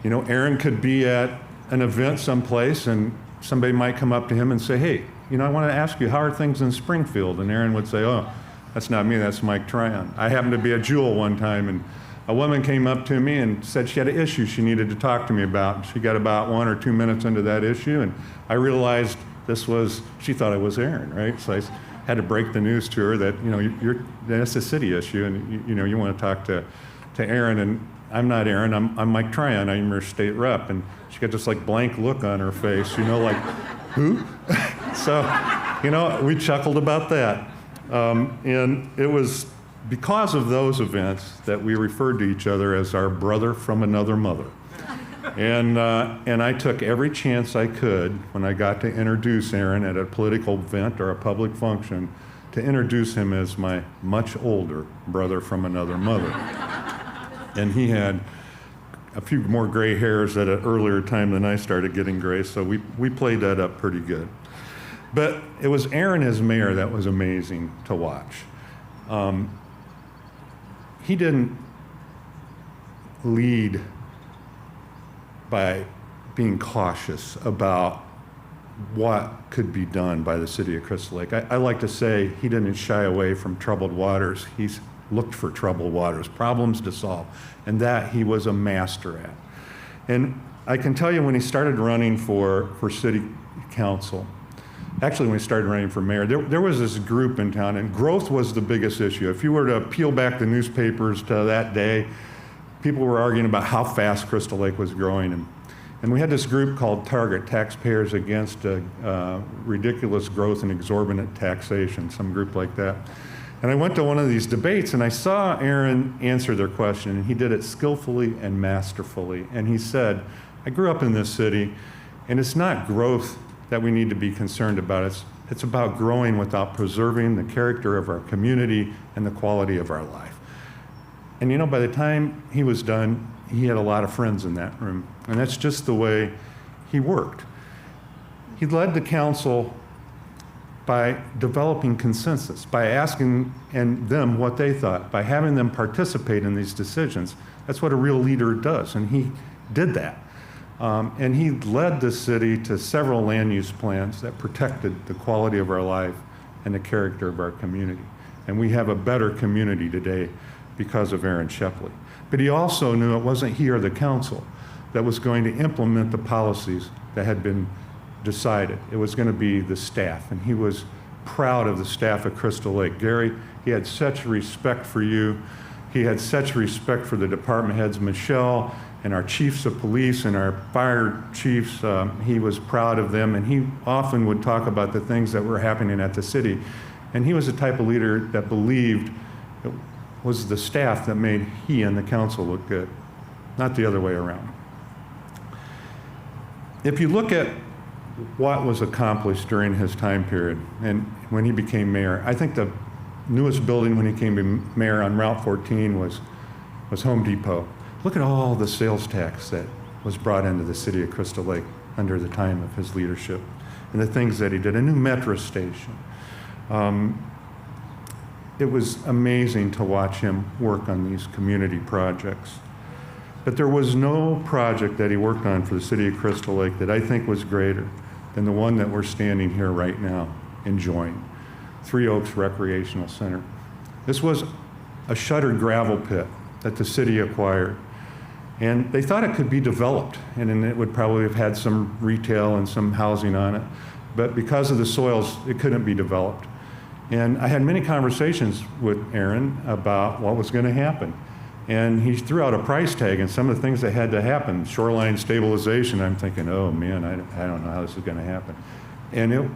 You know, Aaron could be at an event someplace and somebody might come up to him and say, hey, you know, I want to ask you, how are things in Springfield? And Aaron would say, oh, that's not me, that's Mike Tryon. I happened to be at Jewel one time, and a woman came up to me and said she had an issue she needed to talk to me about. She got about 1 or 2 minutes into that issue, and I realized she thought it was Aaron, right? So I had to break the news to her that, you know, that's a city issue, and you know, you want to talk to Aaron, and I'm not Aaron, I'm Mike Tryon, I'm your state rep. And she got this like blank look on her face, you know, like, who? So, you know, we chuckled about that. And it was because of those events that we referred to each other as our brother from another mother. And I took every chance I could when I got to introduce Aaron at a political event or a public function to introduce him as my much older brother from another mother. And he had a few more gray hairs at an earlier time than I started getting gray, so we played that up pretty good. But it was Aaron as mayor that was amazing to watch. He didn't lead by being cautious about what could be done by the city of Crystal Lake. I like to say he didn't shy away from troubled waters. He's looked for troubled waters, problems to solve, and that he was a master at. And I can tell you when he started running for city council, actually when he started running for mayor, there was this group in town, and growth was the biggest issue. If you were to peel back the newspapers to that day, people were arguing about how fast Crystal Lake was growing. And we had this group called Target, Taxpayers Against Ridiculous Growth and Exorbitant Taxation, some group like that. And I went to one of these debates and I saw Aaron answer their question, and he did it skillfully and masterfully. And he said, I grew up in this city, and it's not growth that we need to be concerned about. It's about growing without preserving the character of our community and the quality of our life. And you know, by the time he was done, he had a lot of friends in that room. And that's just the way he worked. He led the council by developing consensus, by asking them what they thought, by having them participate in these decisions. That's what a real leader does, and he did that. And he led the city to several land use plans that protected the quality of our life and the character of our community. And we have a better community today because of Aaron Shepley. But he also knew it wasn't he or the council that was going to implement the policies that had been decided. It was going to be the staff, and he was proud of the staff at Crystal Lake. Gary, he had such respect for you. He had such respect for the department heads, Michelle, and our chiefs of police and our fire chiefs. He was proud of them, and he often would talk about the things that were happening at the city. And he was the type of leader that believed it was the staff that made he and the council look good, not the other way around. If you look at what was accomplished during his time period and when he became mayor, I think the newest building when he came to mayor on Route 14 was Home Depot. Look at all the sales tax that was brought into the city of Crystal Lake under the time of his leadership and the things that he did. A new metro station. It was amazing to watch him work on these community projects. But there was no project that he worked on for the city of Crystal Lake that I think was greater than the one that we're standing here right now enjoying, Three Oaks Recreational Center. This was a shuttered gravel pit that the city acquired. And they thought it could be developed, and then it would probably have had some retail and some housing on it. But because of the soils, it couldn't be developed. And I had many conversations with Aaron about what was going to happen. And he threw out a price tag and some of the things that had to happen. Shoreline stabilization, I'm thinking, oh man, I don't know how this is going to happen. And it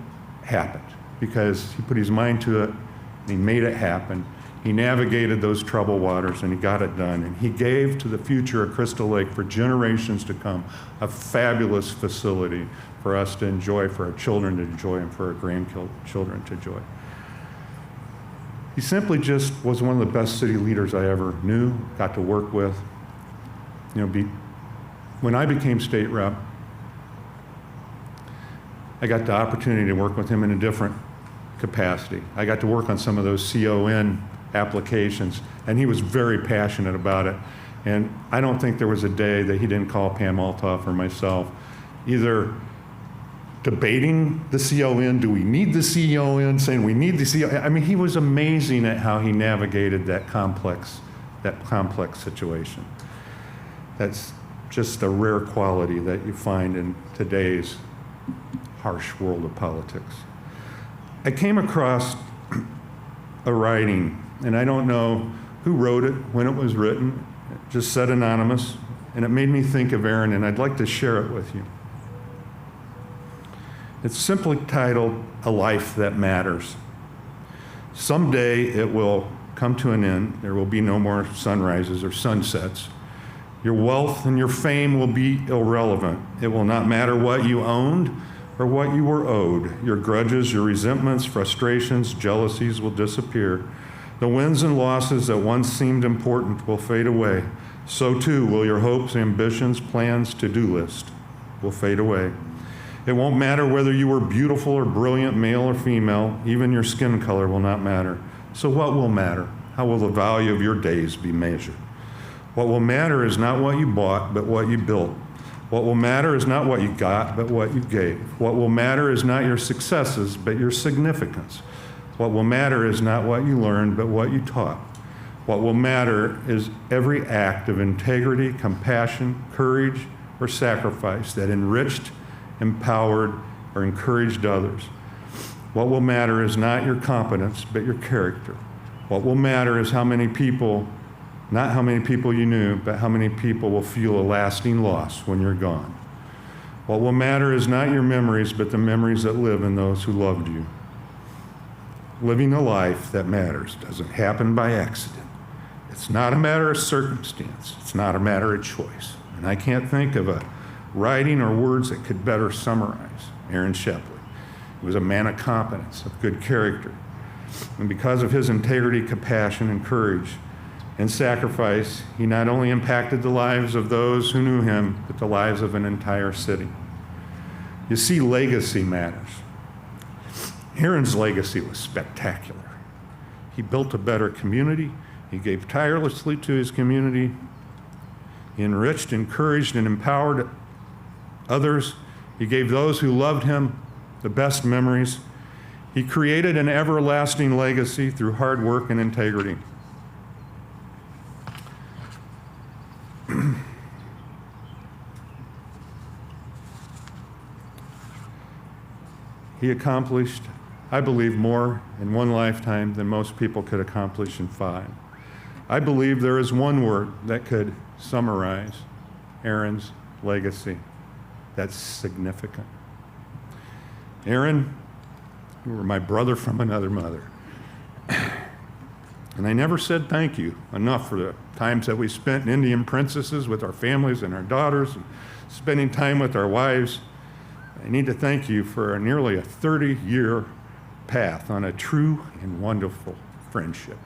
happened because he put his mind to it, and he made it happen. He navigated those troubled waters and he got it done. And he gave to the future of Crystal Lake for generations to come a fabulous facility for us to enjoy, for our children to enjoy, and for our grandchildren to enjoy. He simply just was one of the best city leaders I ever knew, got to work with. You know, when I became state rep, I got the opportunity to work with him in a different capacity. I got to work on some of those CON applications And he was very passionate about it. And I don't think there was a day that he didn't call Pam Altoff or myself, either debating the CON, do we need the CON, saying we need the CON. I mean, he was amazing at how he navigated that complex situation. That's just a rare quality that you find in today's harsh world of politics. I came across a writing, and I don't know who wrote it, when it was written. It just said anonymous, and it made me think of Aaron, and I'd like to share it with you. It's simply titled, A Life That Matters. Someday it will come to an end. There will be no more sunrises or sunsets. Your wealth and your fame will be irrelevant. It will not matter what you owned or what you were owed. Your grudges, your resentments, frustrations, jealousies will disappear. The wins and losses that once seemed important will fade away. So too will your hopes, ambitions, plans, to-do list will fade away. It won't matter whether you were beautiful or brilliant, male or female. Even your skin color will not matter. So what will matter? How will the value of your days be measured? What will matter is not what you bought, but what you built. What will matter is not what you got, but what you gave. What will matter is not your successes, but your significance. What will matter is not what you learned, but what you taught. What will matter is every act of integrity, compassion, courage, or sacrifice that enriched, empowered, or encouraged others. What will matter is not your competence, but your character. What will matter is how many people, not how many people you knew, but how many people will feel a lasting loss when you're gone. What will matter is not your memories, but the memories that live in those who loved you. Living a life that matters doesn't happen by accident. It's not a matter of circumstance. It's not a matter of choice. And I can't think of a writing or words that could better summarize Aaron Shepley. He was a man of competence, of good character. And because of his integrity, compassion, and courage and sacrifice, he not only impacted the lives of those who knew him, but the lives of an entire city. You see, legacy matters. Aaron's legacy was spectacular. He built a better community. He gave tirelessly to his community. He enriched, encouraged, and empowered others. He gave those who loved him the best memories. He created an everlasting legacy through hard work and integrity. He accomplished, I believe, more in one lifetime than most people could accomplish in 5. I believe there is one word that could summarize Aaron's legacy. That's significant. Aaron, you were my brother from another mother. And I never said thank you enough for the times that we spent in Indian princesses with our families and our daughters, and spending time with our wives. I need to thank you for nearly a 30-year path on a true and wonderful friendship.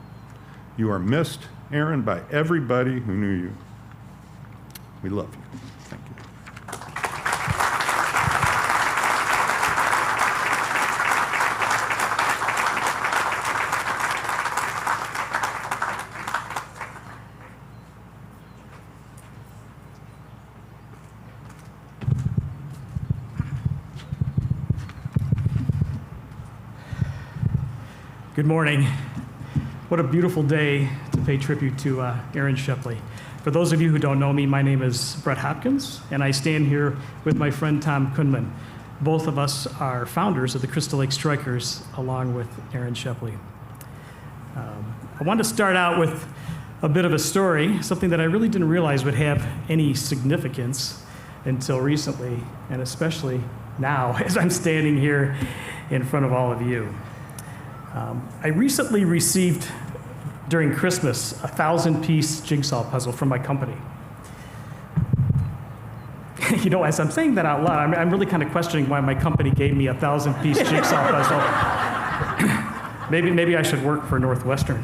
You are missed, Aaron, by everybody who knew you. We love you. Thank you. Good morning. What a beautiful day to pay tribute to Aaron Shepley. For those of you who don't know me, my name is Brett Hopkins, and I stand here with my friend Tom Kunman. Both of us are founders of the Crystal Lake Strikers, along with Aaron Shepley. I want to start out with a bit of a story, something that I really didn't realize would have any significance until recently, and especially now as I'm standing here in front of all of you. I recently received, during Christmas, a 1,000-piece jigsaw puzzle from my company. You know, as I'm saying that out loud, I'm really kind of questioning why my company gave me a 1,000-piece jigsaw puzzle. Maybe I should work for Northwestern.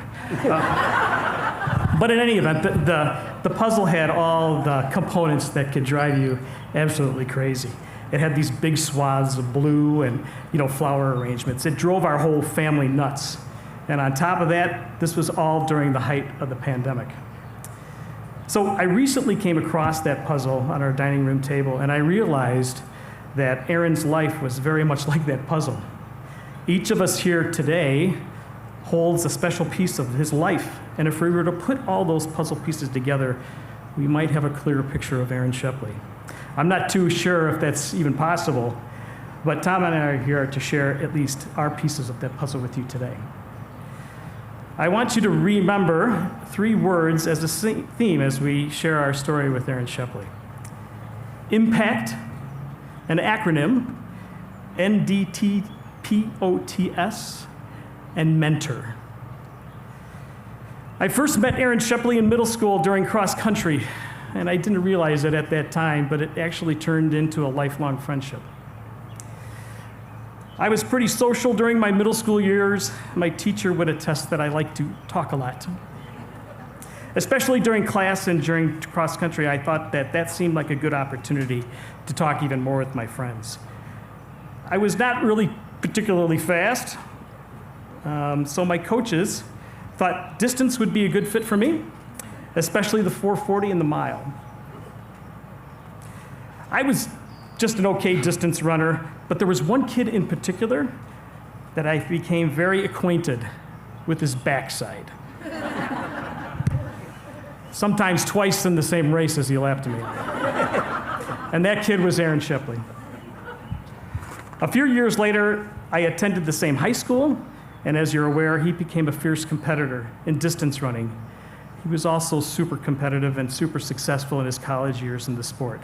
But in any event, the puzzle had all the components that could drive you absolutely crazy. It had these big swaths of blue and, flower arrangements. It drove our whole family nuts. And on top of that, this was all during the height of the pandemic. So I recently came across that puzzle on our dining room table, and I realized that Aaron's life was very much like that puzzle. Each of us here today holds a special piece of his life, and if we were to put all those puzzle pieces together, we might have a clearer picture of Aaron Shepley. I'm not too sure if that's even possible, but Tom and I are here to share at least our pieces of that puzzle with you today. I want you to remember 3 words as a theme as we share our story with Aaron Shepley. Impact, an acronym, NDTPOTS, and mentor. I first met Aaron Shepley in middle school during cross country, and I didn't realize it at that time, but it actually turned into a lifelong friendship. I was pretty social during my middle school years. My teacher would attest that I like to talk a lot. Especially during class and during cross country, I thought that seemed like a good opportunity to talk even more with my friends. I was not really particularly fast, so my coaches thought distance would be a good fit for me, especially the 440 and the mile. I was just an okay distance runner, but there was one kid in particular that I became very acquainted with his backside. Sometimes twice in the same race as he lapped me. And that kid was Aaron Shepley. A few years later, I attended the same high school, and as you're aware, he became a fierce competitor in distance running. He was also super competitive and super successful in his college years in the sport.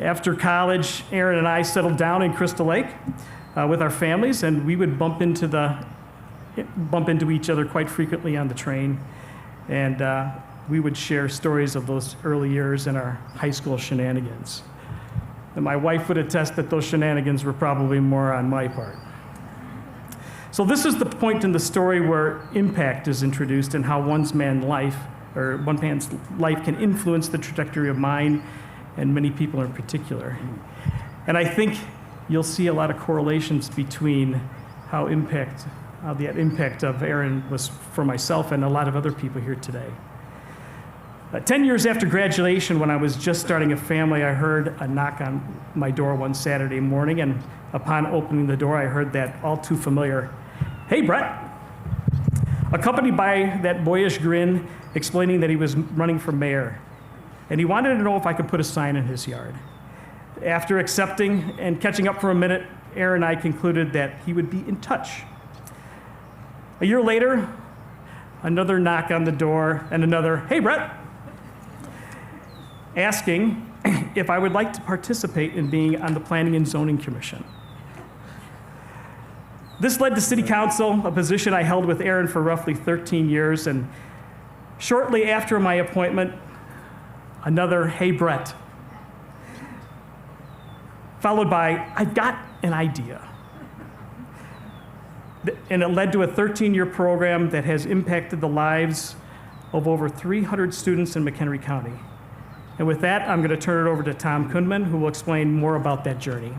After college, Aaron and I settled down in Crystal Lake with our families, and we would bump into each other quite frequently on the train, and we would share stories of those early years and our high school shenanigans. And my wife would attest that those shenanigans were probably more on my part. So this is the point in the story where impact is introduced and how one man's life can influence the trajectory of mine and many people in particular. And I think you'll see a lot of correlations between how the impact of Aaron was for myself and a lot of other people here today. 10 years after graduation, when I was just starting a family, I heard a knock on my door one Saturday morning, and upon opening the door, I heard that all too familiar, "Hey, Brett," accompanied by that boyish grin explaining that he was running for mayor. And he wanted to know if I could put a sign in his yard. After accepting and catching up for a minute, Aaron and I concluded that he would be in touch. A year later, another knock on the door and another, "Hey, Brett," asking if I would like to participate in being on the Planning and Zoning Commission. This led to City Council, a position I held with Aaron for roughly 13 years, and shortly after my appointment, another, "Hey, Brett," followed by, "I've got an idea." And it led to a 13-year program that has impacted the lives of over 300 students in McHenry County. And with that, I'm going to turn it over to Tom Kunman, who will explain more about that journey.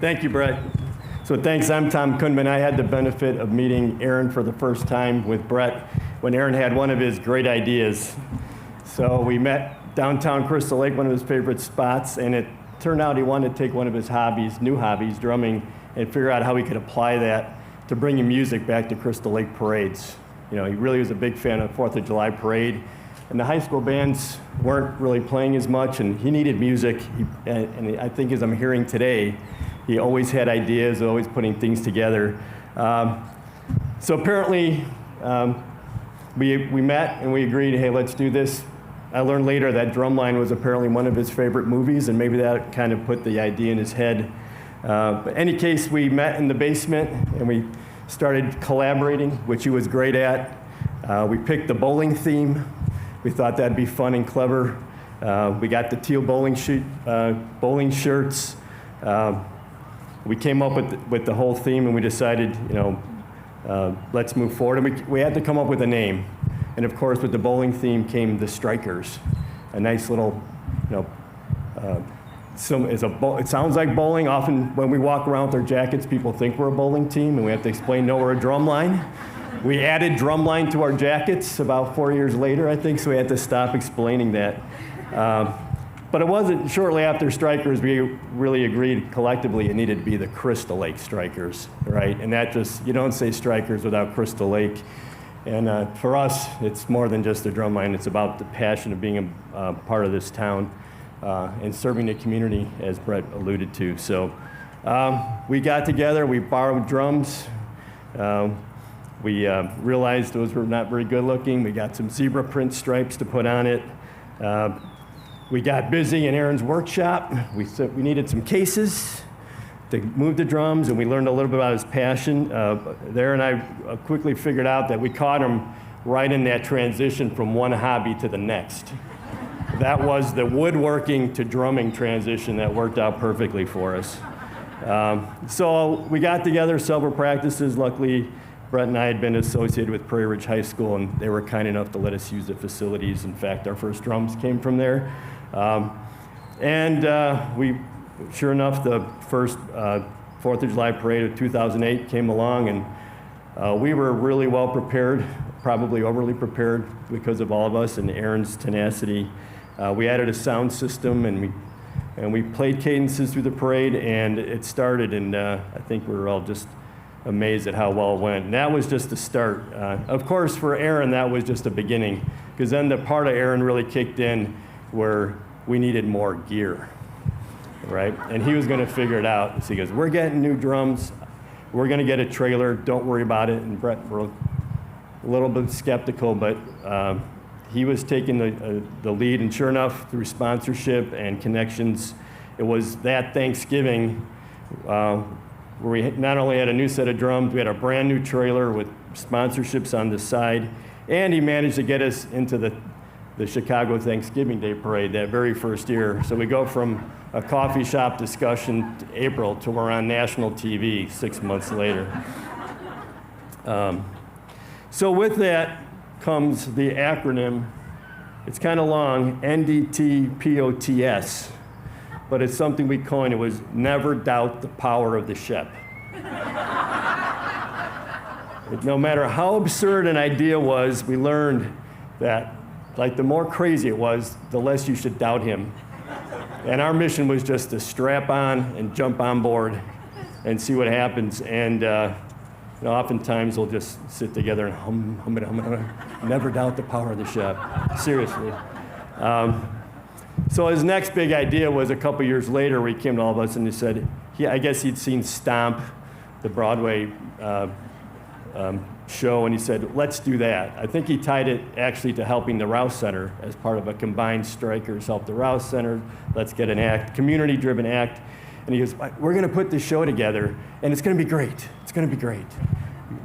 Thank you, Brett. So thanks, I'm Tom Kunman. I had the benefit of meeting Aaron for the first time with Brett when Aaron had one of his great ideas. So we met downtown Crystal Lake, one of his favorite spots, and it turned out he wanted to take one of his hobbies, new hobbies, drumming, and figure out how he could apply that to bringing music back to Crystal Lake parades. You know, he really was a big fan of the 4th of July parade, and the high school bands weren't really playing as much, and he needed music, and I think as I'm hearing today, he always had ideas, always putting things together. So apparently, we met and we agreed, hey, let's do this. I learned later that Drumline was apparently one of his favorite movies, and maybe that kind of put the idea in his head. But in any case, we met in the basement, and we started collaborating, which he was great at. We picked the bowling theme. We thought that'd be fun and clever. We got the teal bowling shirts. We came up with the whole theme, and we decided, let's move forward. And we had to come up with a name. And of course, with the bowling theme came the Strikers, a nice little, it sounds like bowling. Often when we walk around with our jackets, people think we're a bowling team, and we have to explain, no, we're a drum line. We added drum line to our jackets about 4 years later, I think, so we had to stop explaining that. But it wasn't shortly after Strikers we really agreed collectively it needed to be the Crystal Lake Strikers, right? And that just, you don't say Strikers without Crystal Lake. And for us, it's more than just a drum line. It's about the passion of being a part of this town and serving the community, as Brett alluded to. So we got together, we borrowed drums. We realized those were not very good looking. We got some zebra print stripes to put on it. We got busy in Aaron's workshop. We said we needed some cases to move the drums, and we learned a little bit about his passion there, and I quickly figured out that we caught him right in that transition from one hobby to the next. That was the woodworking to drumming transition that worked out perfectly for us. So we got together several practices. Luckily, Brett and I had been associated with Prairie Ridge High School, and they were kind enough to let us use the facilities. In fact, our first drums came from there. We, sure enough, the first 4th of July parade of 2008 came along, and we were really well prepared, probably overly prepared because of all of us and Aaron's tenacity. We added a sound system, and we played cadences through the parade, and it started, and I think we were all just amazed at how well it went. And that was just the start. Of course, for Aaron, that was just the beginning, because then the part of Aaron really kicked in where we needed more gear, right? And he was gonna figure it out. So he goes, we're getting new drums, we're gonna get a trailer, don't worry about it. And Brett were a little bit skeptical, but he was taking the lead, and sure enough, through sponsorship and connections, it was that Thanksgiving where we not only had a new set of drums, we had a brand new trailer with sponsorships on the side, and he managed to get us into the Chicago Thanksgiving Day Parade that very first year. So we go from a coffee shop discussion to April to we're on national TV 6 months later. So with that comes the acronym. It's kind of long, NDTPOTS, but it's something we coined. It was never doubt the power of the Shep. No matter how absurd an idea was, we learned that like the more crazy it was, the less you should doubt him. And our mission was just to strap on and jump on board and see what happens. And oftentimes we'll just sit together and hum it. Never doubt the power of the Shep. Seriously. So his next big idea was a couple years later, where he came to all of us and he said, I guess he'd seen Stomp, the Broadway show, and he said, let's do that. I think he tied it actually to helping the Rouse Center as part of a combined Strikers Help the Rouse Center. Let's get an act, community-driven act. And he goes, we're going to put this show together, and it's going to be great. It's going to be great.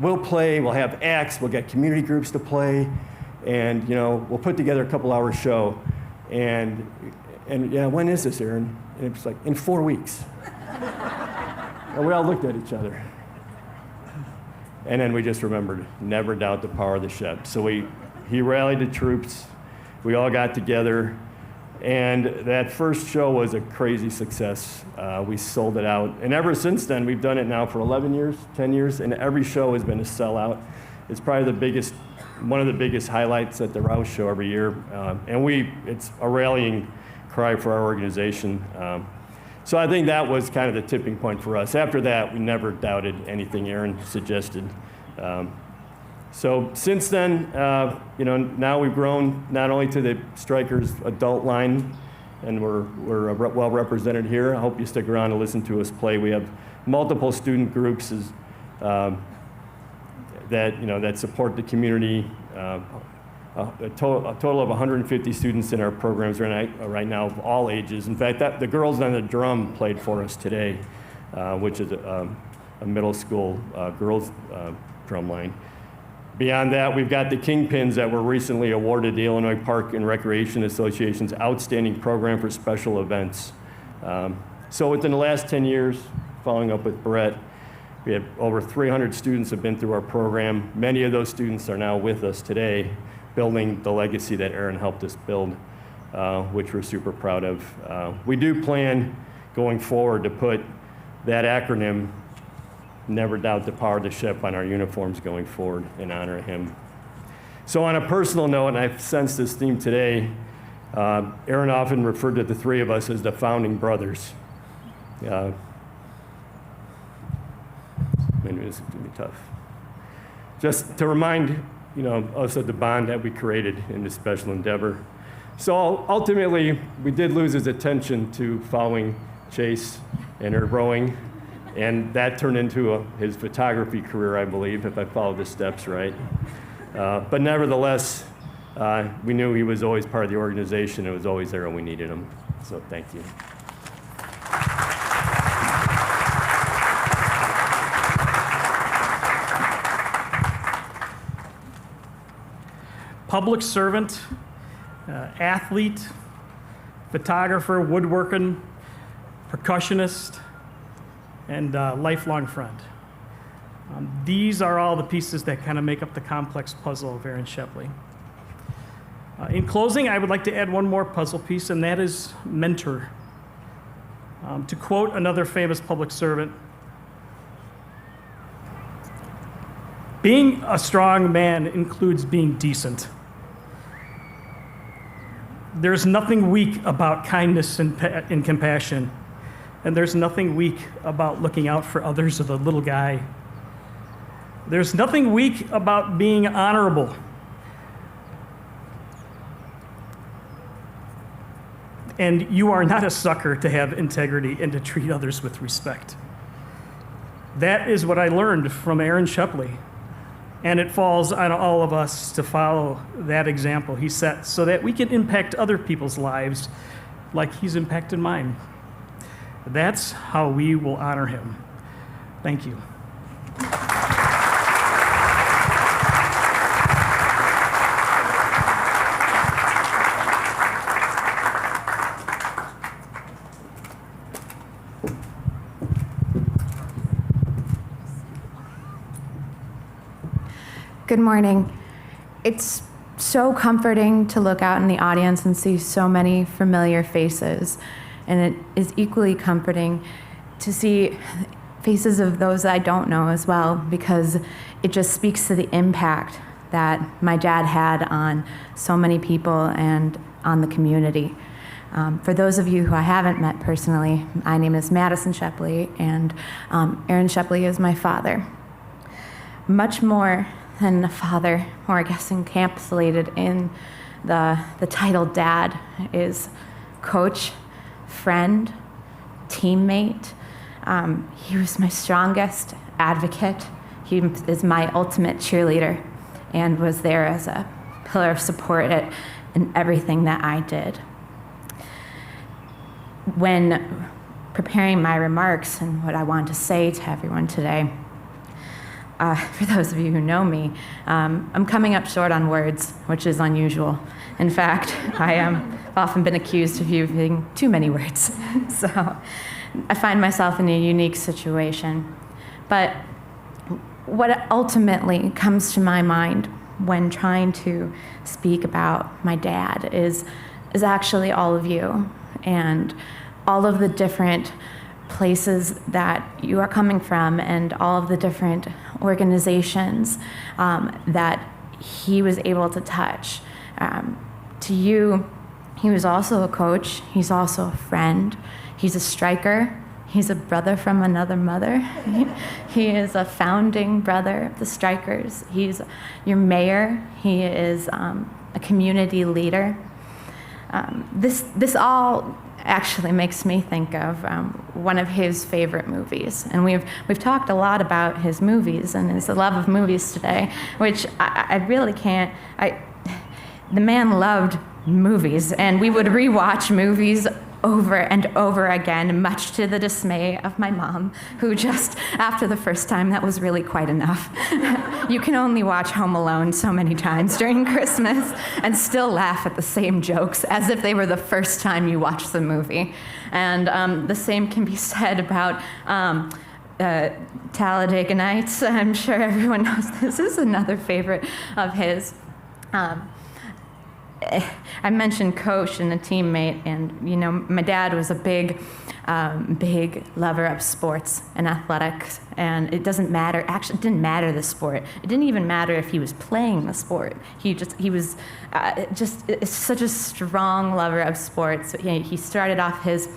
We'll play, we'll have acts, we'll get community groups to play, and we'll put together a couple-hour show. And yeah, when is this, Aaron? And it was like, in 4 weeks. And we all looked at each other. And then we just remembered, never doubt the power of the Shep. So he rallied the troops, we all got together, and that first show was a crazy success. We sold it out. And ever since then, we've done it now for 11 years, 10 years, and every show has been a sellout. It's probably one of the biggest highlights at the Rouse Show every year. It's a rallying cry for our organization. So I think that was kind of the tipping point for us. After that, we never doubted anything Aaron suggested. So since then, now we've grown not only to the Strikers adult line, and we're well represented here. I hope you stick around and listen to us play. We have multiple student groups that support the community. A total of 150 students in our programs right now of all ages. In fact, the girls on the drum played for us today, which is a middle school girls drum line. Beyond that, we've got the Kingpins that were recently awarded the Illinois Park and Recreation Association's Outstanding Program for Special Events. So within the last 10 years, following up with Brett, we have over 300 students have been through our program. Many of those students are now with us today, building the legacy that Aaron helped us build. which we're super proud of. We do plan going forward to put that acronym, Never Doubt the Power of the Ship, on our uniforms going forward and honor him. So on a personal note, and I've sensed this theme today, Aaron often referred to the three of us as the founding brothers. Maybe this is going to be tough. Just to remind us of the bond that we created in this special endeavor. So ultimately, we did lose his attention to following Chase and her rowing, and that turned into his photography career, I believe, if I followed the steps right. But nevertheless, we knew he was always part of the organization and was always there when we needed him. So thank you. Public servant, athlete, photographer, woodworking, percussionist, and lifelong friend. These are all the pieces that kind of make up the complex puzzle of Aaron Shepley. In closing, I would like to add one more puzzle piece, and that is mentor. To quote another famous public servant, being a strong man includes being decent. There's nothing weak about kindness and compassion, and there's nothing weak about looking out for others or the little guy. There's nothing weak about being honorable. And you are not a sucker to have integrity and to treat others with respect. That is what I learned from Aaron Shepley. And it falls on all of us to follow that example he set so that we can impact other people's lives like he's impacted mine. That's how we will honor him. Thank you. Good morning. It's so comforting to look out in the audience and see so many familiar faces. And it is equally comforting to see faces of those I don't know as well, because it just speaks to the impact that my dad had on so many people and on the community. For those of you who I haven't met personally, my name is Madison Shepley, and Aaron Shepley is my father. Much more than a father, or I guess encapsulated in the title dad, is coach, friend, teammate. He was my strongest advocate. He is my ultimate cheerleader and was there as a pillar of support in everything that I did. When preparing my remarks and what I want to say to everyone today, for those of you who know me, I'm coming up short on words, which is unusual. In fact, I have often been accused of using too many words. So I find myself in a unique situation. But what ultimately comes to my mind when trying to speak about my dad is actually all of you and all of the different places that you are coming from and all of the different organizations that he was able to touch. To you, he was also a coach. He's also a friend. He's a striker. He's a brother from another mother. He is a founding brother of the Strikers. He's your mayor. He is a community leader. This all actually makes me think of one of his favorite movies. And we've talked a lot about his movies and his love of movies today, which I really can't. The man loved movies, and we would rewatch movies over and over again, much to the dismay of my mom, who just, after the first time, that was really quite enough. You can only watch Home Alone so many times during Christmas and still laugh at the same jokes as if they were the first time you watched the movie. And the same can be said about Talladega Nights. I'm sure everyone knows this is another favorite of his. I mentioned coach and a teammate, and you know, my dad was a big lover of sports and athletics, and it doesn't matter. Actually, it didn't matter the sport. It didn't even matter if he was playing the sport. He was just such a strong lover of sports. He started off his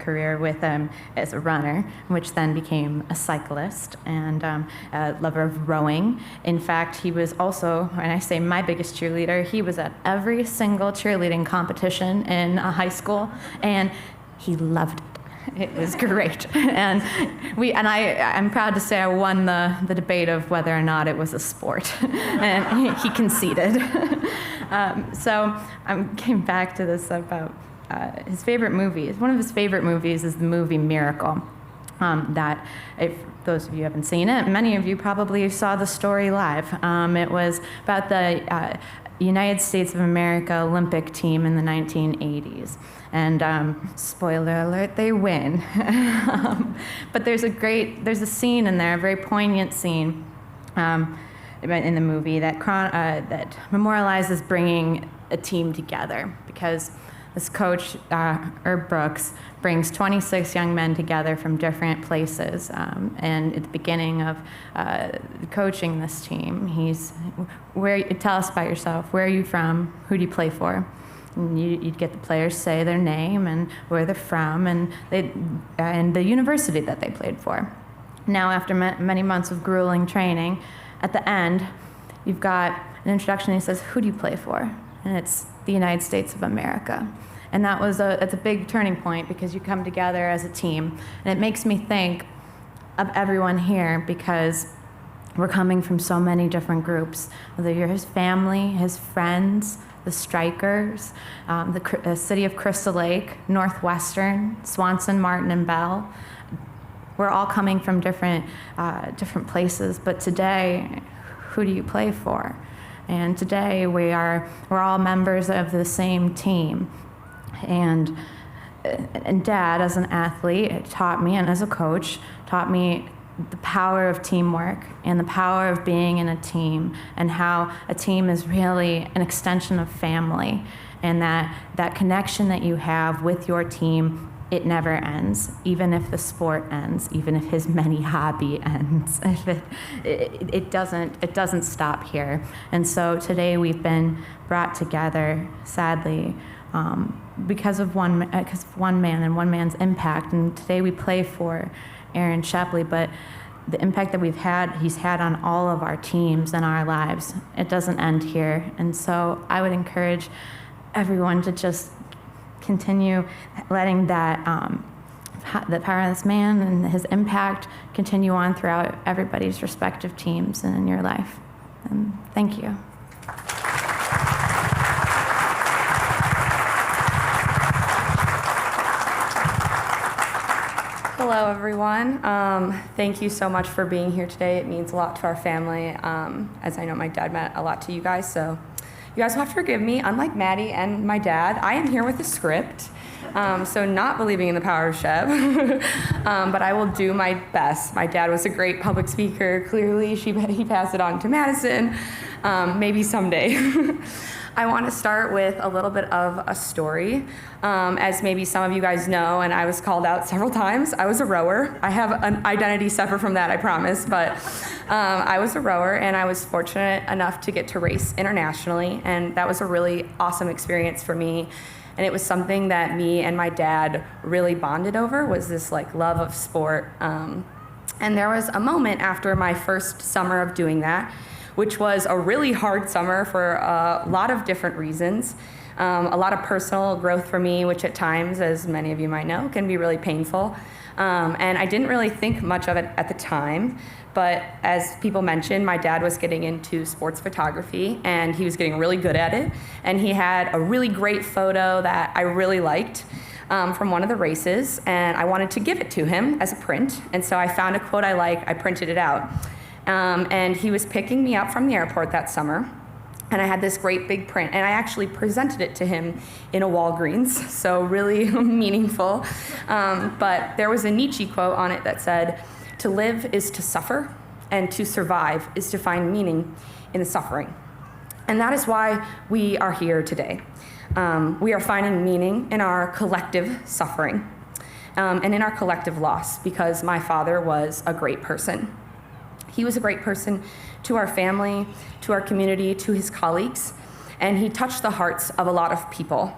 career with as a runner, which then became a cyclist and a lover of rowing. In fact, he was also, when I say my biggest cheerleader, he was at every single cheerleading competition in high school, and he loved it. It was great, and I'm proud to say I won the debate of whether or not it was a sport, and he conceded. So I'm getting back to this about his favorite movies. One of his favorite movies is the movie Miracle. That, if those of you haven't seen it, many of you probably saw the story live. It was about the United States of America Olympic team in the 1980s. And spoiler alert, they win. But there's a scene in there, a very poignant scene in the movie that memorializes bringing a team together, because this coach, Herb Brooks, brings 26 young men together from different places. And at the beginning of coaching this team, tell us about yourself. Where are you from? Who do you play for? And you'd get the players say their name and where they're from and the university that they played for. Now, after many months of grueling training, at the end, you've got an introduction. He says, "Who do you play for?" And it's the United States of America. And it's a big turning point, because you come together as a team. And it makes me think of everyone here, because we're coming from so many different groups, whether you're his family, his friends, the Strikers, the city of Crystal Lake, Northwestern, Swanson, Martin, and Bell. We're all coming from different places, but today, who do you play for? And today we're all members of the same team. And Dad, as an athlete, taught me, and as a coach, taught me the power of teamwork and the power of being in a team, and how a team is really an extension of family, and that connection that you have with your team, it never ends, even if the sport ends, even if his many hobby ends. It doesn't stop here. And so today we've been brought together, sadly, because of one man and one man's impact. And today we play for Aaron Shepley, but the impact that he's had on all of our teams and our lives, it doesn't end here. And so I would encourage everyone to just continue letting the power of this man and his impact continue on throughout everybody's respective teams and in your life. And thank you. Hello, everyone. Thank you so much for being here today. It means a lot to our family, as I know my dad meant a lot to you guys, so you guys will have to forgive me. Unlike Maddie and my dad, I am here with a script, so not believing in the power of Shep, but I will do my best. My dad was a great public speaker. Clearly, he passed it on to Madison, maybe someday. I want to start with a little bit of a story. As maybe some of you guys know, and I was called out several times, I was a rower. I have an identity separate from that, I promise, but I was a rower, and I was fortunate enough to get to race internationally, and that was a really awesome experience for me. And it was something that me and my dad really bonded over, was this love of sport. And there was a moment after my first summer of doing that, which was a really hard summer for a lot of different reasons. A lot of personal growth for me, which at times, as many of you might know, can be really painful. And I didn't really think much of it at the time, but as people mentioned, my dad was getting into sports photography, and he was getting really good at it. And he had a really great photo that I really liked from one of the races, and I wanted to give it to him as a print. And so I found a quote I liked, I printed it out. And he was picking me up from the airport that summer, and I had this great big print, and I actually presented it to him in a Walgreens, so really meaningful. But there was a Nietzsche quote on it that said, "To live is to suffer, and to survive is to find meaning in the suffering." And that is why we are here today. We are finding meaning in our collective suffering and in our collective loss, because my father was a great person. He was a great person to our family, to our community, to his colleagues, and he touched the hearts of a lot of people.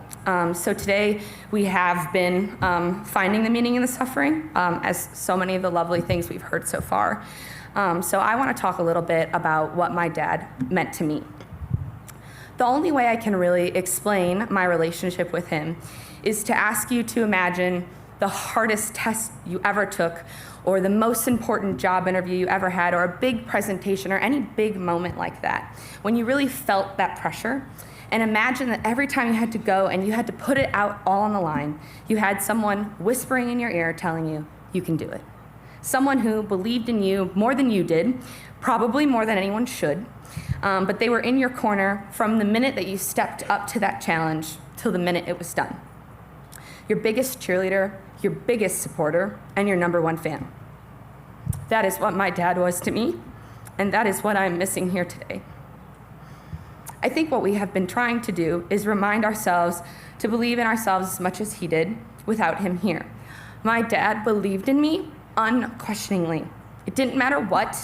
So today we have been finding the meaning in the suffering, as so many of the lovely things we've heard so far. So I want to talk a little bit about what my dad meant to me. The only way I can really explain my relationship with him is to ask you to imagine the hardest test you ever took, or the most important job interview you ever had, or a big presentation, or any big moment like that, when you really felt that pressure. And imagine that every time you had to go and you had to put it out all on the line, you had someone whispering in your ear telling you, you can do it. Someone who believed in you more than you did, probably more than anyone should, but they were in your corner from the minute that you stepped up to that challenge till the minute it was done. Your biggest cheerleader, your biggest supporter, and your number one fan. That is what my dad was to me, and that is what I'm missing here today. I think what we have been trying to do is remind ourselves to believe in ourselves as much as he did without him here. My dad believed in me unquestioningly. It didn't matter what,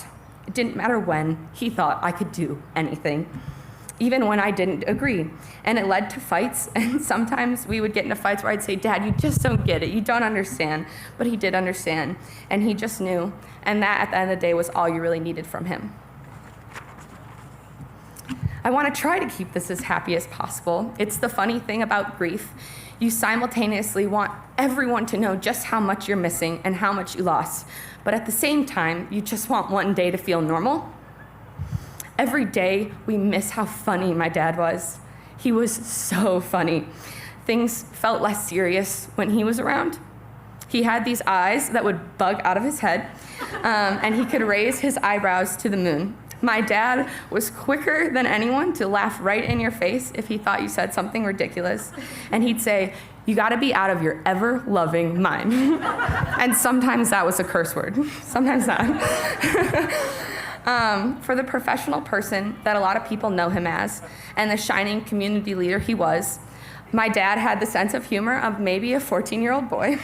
it didn't matter when, he thought I could do anything, even when I didn't agree. And it led to fights, and sometimes we would get into fights where I'd say, Dad, you just don't get it, you don't understand. But he did understand, and he just knew, and that at the end of the day was all you really needed from him. I want to try to keep this as happy as possible. It's the funny thing about grief. You simultaneously want everyone to know just how much you're missing and how much you lost. But at the same time, you just want one day to feel normal. Every day, we miss how funny my dad was. He was so funny. Things felt less serious when he was around. He had these eyes that would bug out of his head, and he could raise his eyebrows to the moon. My dad was quicker than anyone to laugh right in your face if he thought you said something ridiculous. And he'd say, you gotta be out of your ever-loving mind. And sometimes that was a curse word, sometimes not. For the professional person that a lot of people know him as, and the shining community leader he was, my dad had the sense of humor of maybe a 14-year-old boy.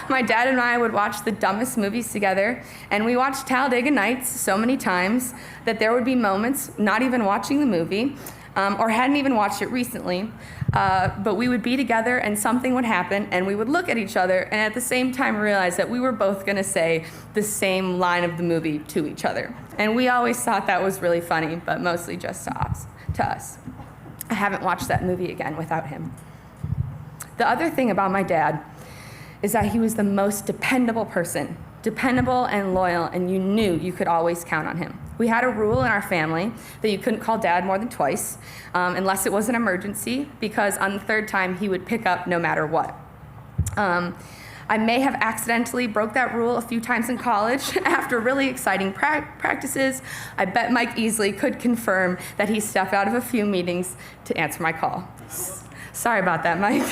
My dad and I would watch the dumbest movies together, and we watched Talladega Nights so many times that there would be moments not even watching the movie, or hadn't even watched it recently, but we would be together and something would happen, and we would look at each other and at the same time realize that we were both gonna say the same line of the movie to each other. And we always thought that was really funny, but mostly just to us. I haven't watched that movie again without him. The other thing about my dad is that he was the most dependable person, dependable and loyal, and you knew you could always count on him. We had a rule in our family that you couldn't call Dad more than twice, unless it was an emergency, because on the third time he would pick up no matter what. I may have accidentally broke that rule a few times in college after really exciting practices. I bet Mike easily could confirm that he stepped out of a few meetings to answer my call. Sorry about that, Mike.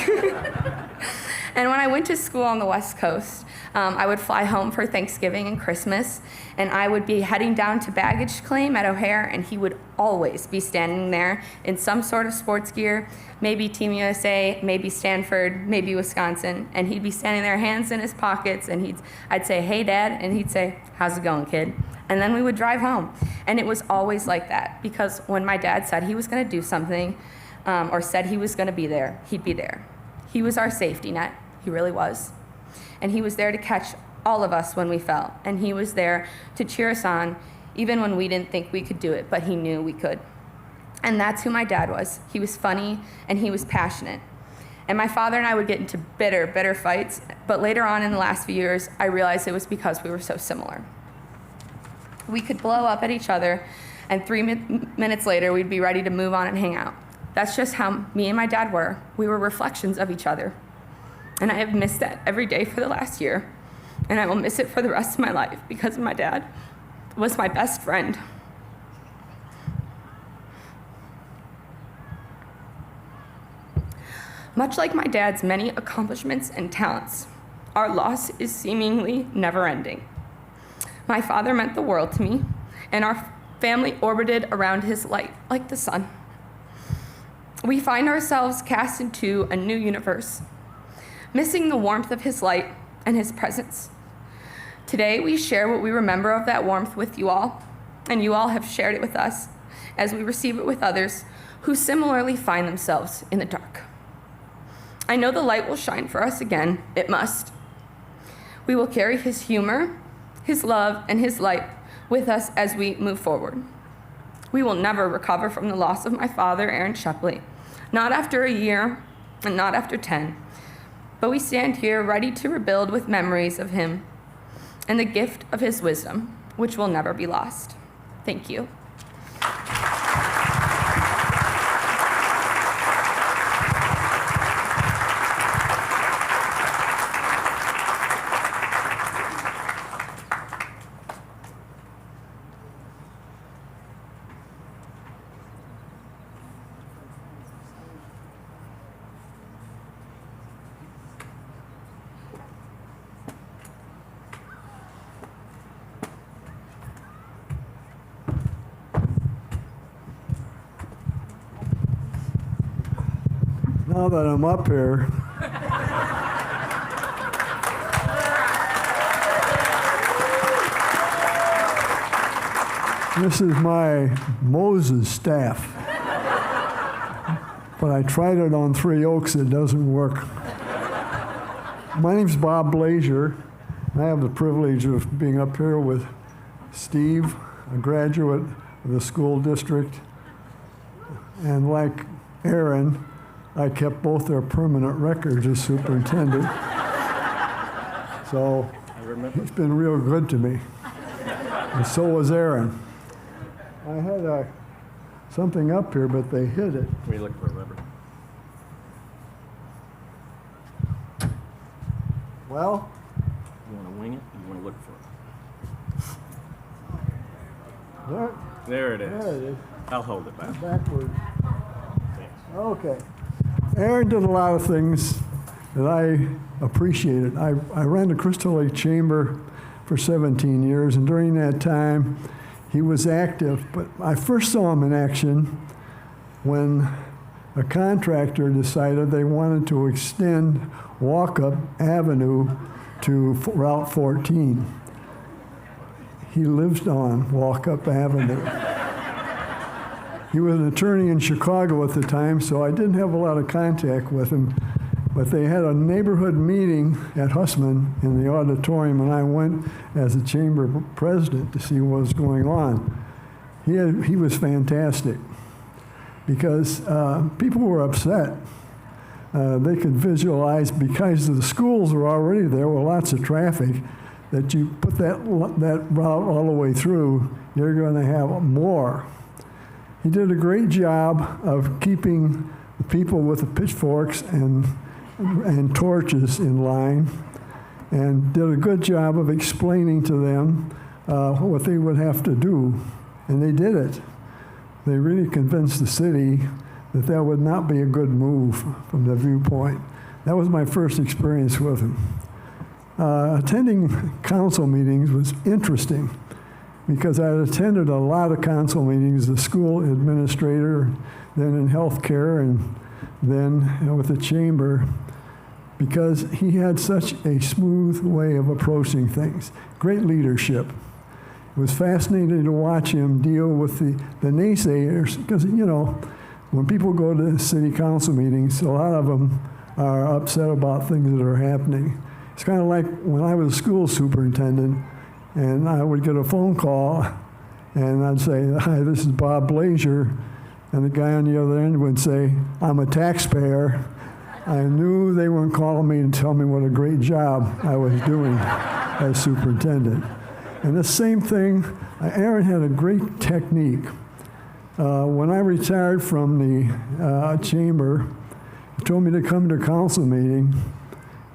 And when I went to school on the West Coast, I would fly home for Thanksgiving and Christmas, and I would be heading down to baggage claim at O'Hare, and he would always be standing there in some sort of sports gear, maybe Team USA, maybe Stanford, maybe Wisconsin, and he'd be standing there, hands in his pockets, and I'd say, hey, Dad, and he'd say, how's it going, kid? And then we would drive home. And it was always like that, because when my dad said he was gonna do something, or said he was gonna be there, he'd be there. He was our safety net, he really was. And he was there to catch all of us when we fell. And he was there to cheer us on, even when we didn't think we could do it, but he knew we could. And that's who my dad was. He was funny, and he was passionate. And my father and I would get into bitter fights, but later on in the last few years, I realized it was because we were so similar. We could blow up at each other, and 3 minutes later, we'd be ready to move on and hang out. That's just how me and my dad were. We were reflections of each other. And I have missed that every day for the last year. And I will miss it for the rest of my life because my dad was my best friend. Much like my dad's many accomplishments and talents, our loss is seemingly never ending. My father meant the world to me, and our family orbited around his light like the sun. We find ourselves cast into a new universe, missing the warmth of his light and his presence. Today, we share what we remember of that warmth with you all, and you all have shared it with us as we receive it with others who similarly find themselves in the dark. I know the light will shine for us again. It must. We will carry his humor, his love, and his light with us as we move forward. We will never recover from the loss of my father, Aaron Shepley, not after a year and not after 10, but we stand here ready to rebuild with memories of him and the gift of his wisdom, which will never be lost. Thank you. Now that I'm up here, this is my Moses staff. But I tried it on 3 Oaks, it doesn't work. My name's Bob Blazier. I have the privilege of being up here with Steve, a graduate of the school district. And like Aaron, I kept both their permanent records as superintendent. So he's been real good to me. And so was Aaron. I had something up here, but they hid it. We look for a rubber. Well, You want to wing it? Or you want to look for there, it? There it is. there it is, I'll hold it back. backwards. Okay. Aaron did a lot of things that I appreciated. I ran the Crystal Lake Chamber for 17 years, and during that time, he was active. But I first saw him in action when a contractor decided they wanted to extend Walkup Avenue to Route 14. He lived on Walkup Avenue. He was an attorney in Chicago at the time, so I didn't have a lot of contact with him. But they had a neighborhood meeting at Hussman in the auditorium, and I went as the chamber president to see what was going on. He was fantastic because people were upset. They could visualize, because the schools were already there with lots of traffic, that you put that route all the way through, you're going to have more. He did a great job of keeping the people with the pitchforks and torches in line, and did a good job of explaining to them what they would have to do, and they did it. They really convinced the city that that would not be a good move from the viewpoint. That was my first experience with him. Attending council meetings was interesting because I had attended a lot of council meetings, the school administrator, then in healthcare, and then with the chamber, because he had such a smooth way of approaching things. Great leadership. It was fascinating to watch him deal with the naysayers, because, you know, when people go to city council meetings, a lot of them are upset about things that are happening. It's kind of like when I was a school superintendent, and I would get a phone call, and I'd say, "Hi, this is Bob Blazier," and the guy on the other end would say, "I'm a taxpayer." I knew they weren't calling me and tell me what a great job I was doing as superintendent. And the same thing, Aaron had a great technique. When I retired from the chamber, he told me to come to a council meeting.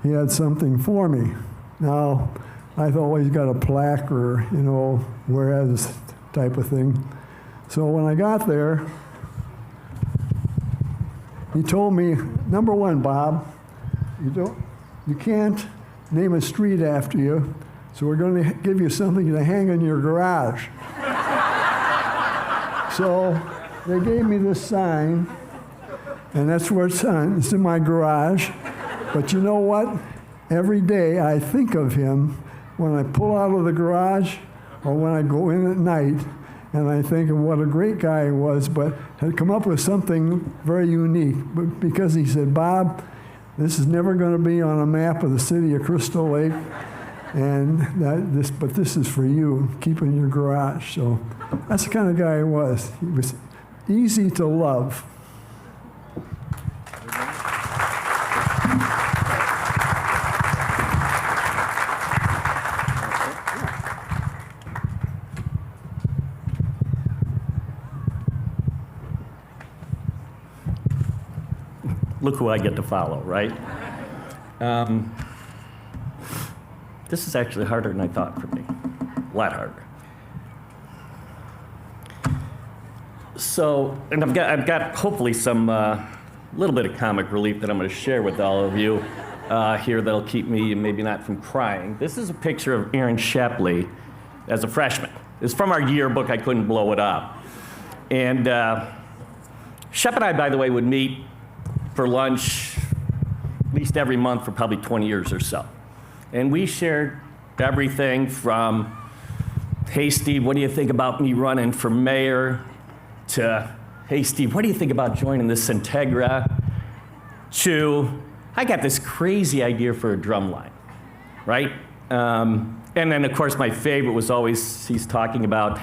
He had something for me. Now, I've always got a plaque or, you know, whereas type of thing. So when I got there, he told me, number one, Bob, you can't name a street after you, so we're going to give you something to hang in your garage. So they gave me this sign, and that's where it's on. It's in my garage. But you know what? Every day I think of him when I pull out of the garage or when I go in at night, and I think of what a great guy he was, but had come up with something very unique. But because he said, Bob, this is never going to be on a map of the city of Crystal Lake, but this is for you, keep in your garage. So that's the kind of guy he was. He was easy to love. Look who I get to follow, right? This is actually harder than I thought for me. A lot harder. So, and I've got hopefully some little bit of comic relief that I'm going to share with all of you here that'll keep me maybe not from crying. This is a picture of Aaron Shepley as a freshman. It's from our yearbook. I couldn't blow it up. And Shep and I, by the way, would meet for lunch at least every month for probably 20 years or so. And we shared everything from, hey, Steve, what do you think about me running for mayor? To, hey, Steve, what do you think about joining this Integra? To, I got this crazy idea for a drum line, right? And then, of course, my favorite was always, he's talking about,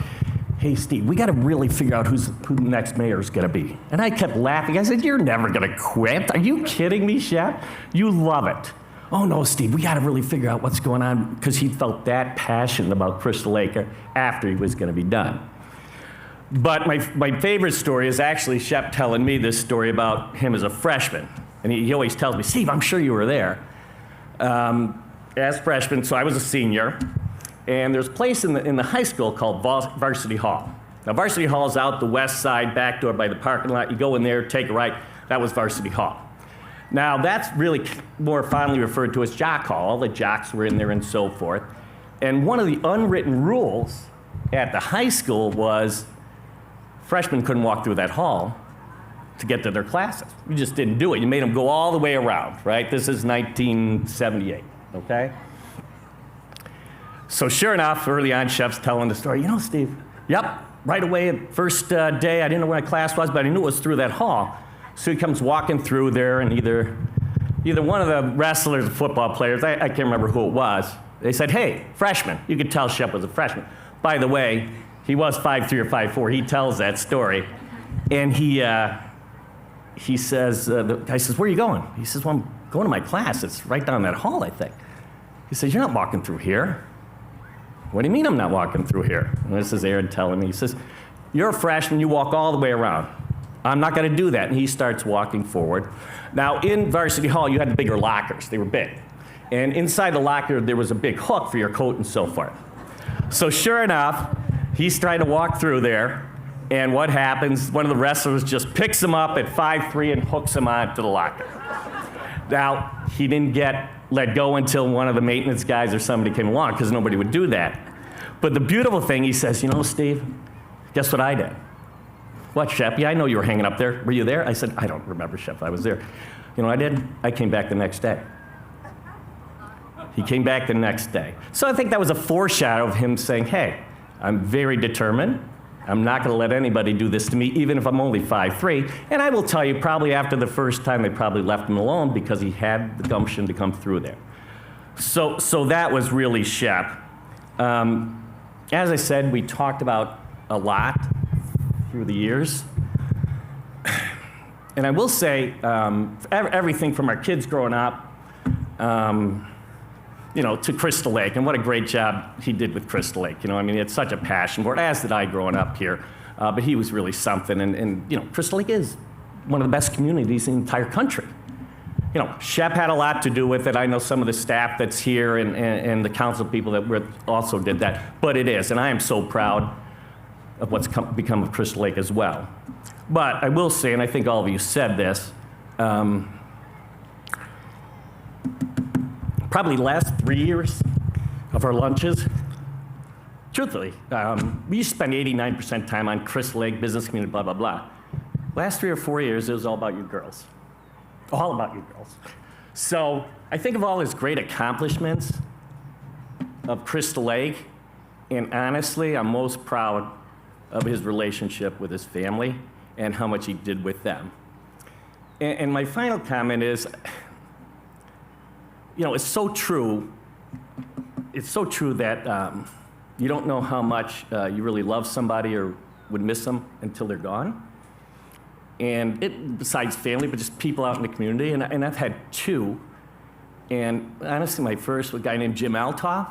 hey, Steve, we got to really figure out who the next mayor is going to be. And I kept laughing. I said, you're never going to quit. Are you kidding me, Shep? You love it. Oh, no, Steve, we got to really figure out what's going on, because he felt that passionate about Crystal Lake after he was going to be done. But my favorite story is actually Shep telling me this story about him as a freshman. And he always tells me, Steve, I'm sure you were there. As freshman, so I was a senior. And there's a place in the high school called Varsity Hall. Now, Varsity Hall is out the west side, back door by the parking lot. You go in there, take a right. That was Varsity Hall. Now, that's really more fondly referred to as Jock Hall. All the jocks were in there and so forth. And one of the unwritten rules at the high school was freshmen couldn't walk through that hall to get to their classes. You just didn't do it. You made them go all the way around, right? This is 1978, okay? So sure enough, early on, Shep's telling the story. You know, Steve, yep, right away, first day, I didn't know where my class was, but I knew it was through that hall. So he comes walking through there, and either one of the wrestlers or football players, I can't remember who it was, they said, hey, freshman. You could tell Shep was a freshman. By the way, he was 5'3" or 5'4". He tells that story. And he says, the guy says, where are you going? He says, well, I'm going to my class. It's right down that hall, I think. He says, you're not walking through here. What do you mean I'm not walking through here? And this is Aaron telling me. He says, you're a freshman, you walk all the way around. I'm not going to do that. And he starts walking forward. Now, in Varsity Hall, you had the bigger lockers. They were big. And inside the locker, there was a big hook for your coat and so forth. So sure enough, he's trying to walk through there. And what happens? One of the wrestlers just picks him up at 5'3" and hooks him onto the locker. Now, he didn't get let go until one of the maintenance guys or somebody came along, because nobody would do that. But the beautiful thing, he says, you know, Steve, guess what I did? What, Shep? Yeah, I know you were hanging up there. Were you there? I said, I don't remember, Shep. I was there. You know what I did? I came back the next day. He came back the next day. So I think that was a foreshadow of him saying, hey, I'm very determined. I'm not going to let anybody do this to me, even if I'm only 5'3". And I will tell you, probably after the first time, they probably left him alone because he had the gumption to come through there. So that was really Shep. As I said, we talked about a lot through the years. And I will say, everything from our kids growing up, you know, to Crystal Lake, and what a great job he did with Crystal Lake. You know, I mean, it's such a passion for it, as did I growing up here. But he was really something, and you know, Crystal Lake is one of the best communities in the entire country. You know, Shep had a lot to do with it. I know some of the staff that's here and the council people that also did that, but it is, and I am so proud of what's become of Crystal Lake as well. But I will say, and I think all of you said this, probably last 3 years of our lunches, truthfully, we used to spend 89% time on Crystal Lake, business community, blah, blah, blah. Last 3 or 4 years, it was all about you girls. All about you girls. So I think of all his great accomplishments of Crystal Lake, and honestly, I'm most proud of his relationship with his family and how much he did with them. And my final comment is, you know, it's so true. It's so true that you don't know how much you really love somebody or would miss them until they're gone. And besides family, but just people out in the community. And I've had 2. And honestly, my first was a guy named Jim Altoff,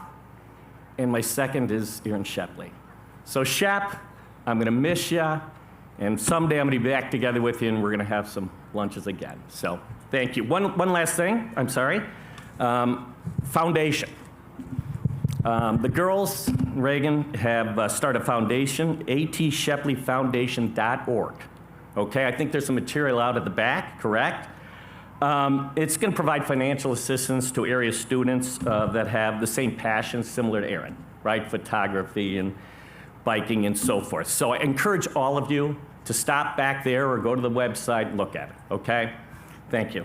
and my second is Aaron Shepley. So Shep, I'm gonna miss ya, and someday I'm gonna be back together with you, and we're gonna have some lunches again. So thank you. One last thing, I'm sorry. Foundation. The girls, Reagan, have started a foundation, atshepleyfoundation.org. Okay, I think there's some material out at the back, correct? It's going to provide financial assistance to area students that have the same passions similar to Aaron, right? Photography and biking and so forth. So I encourage all of you to stop back there or go to the website and look at it, okay? Thank you.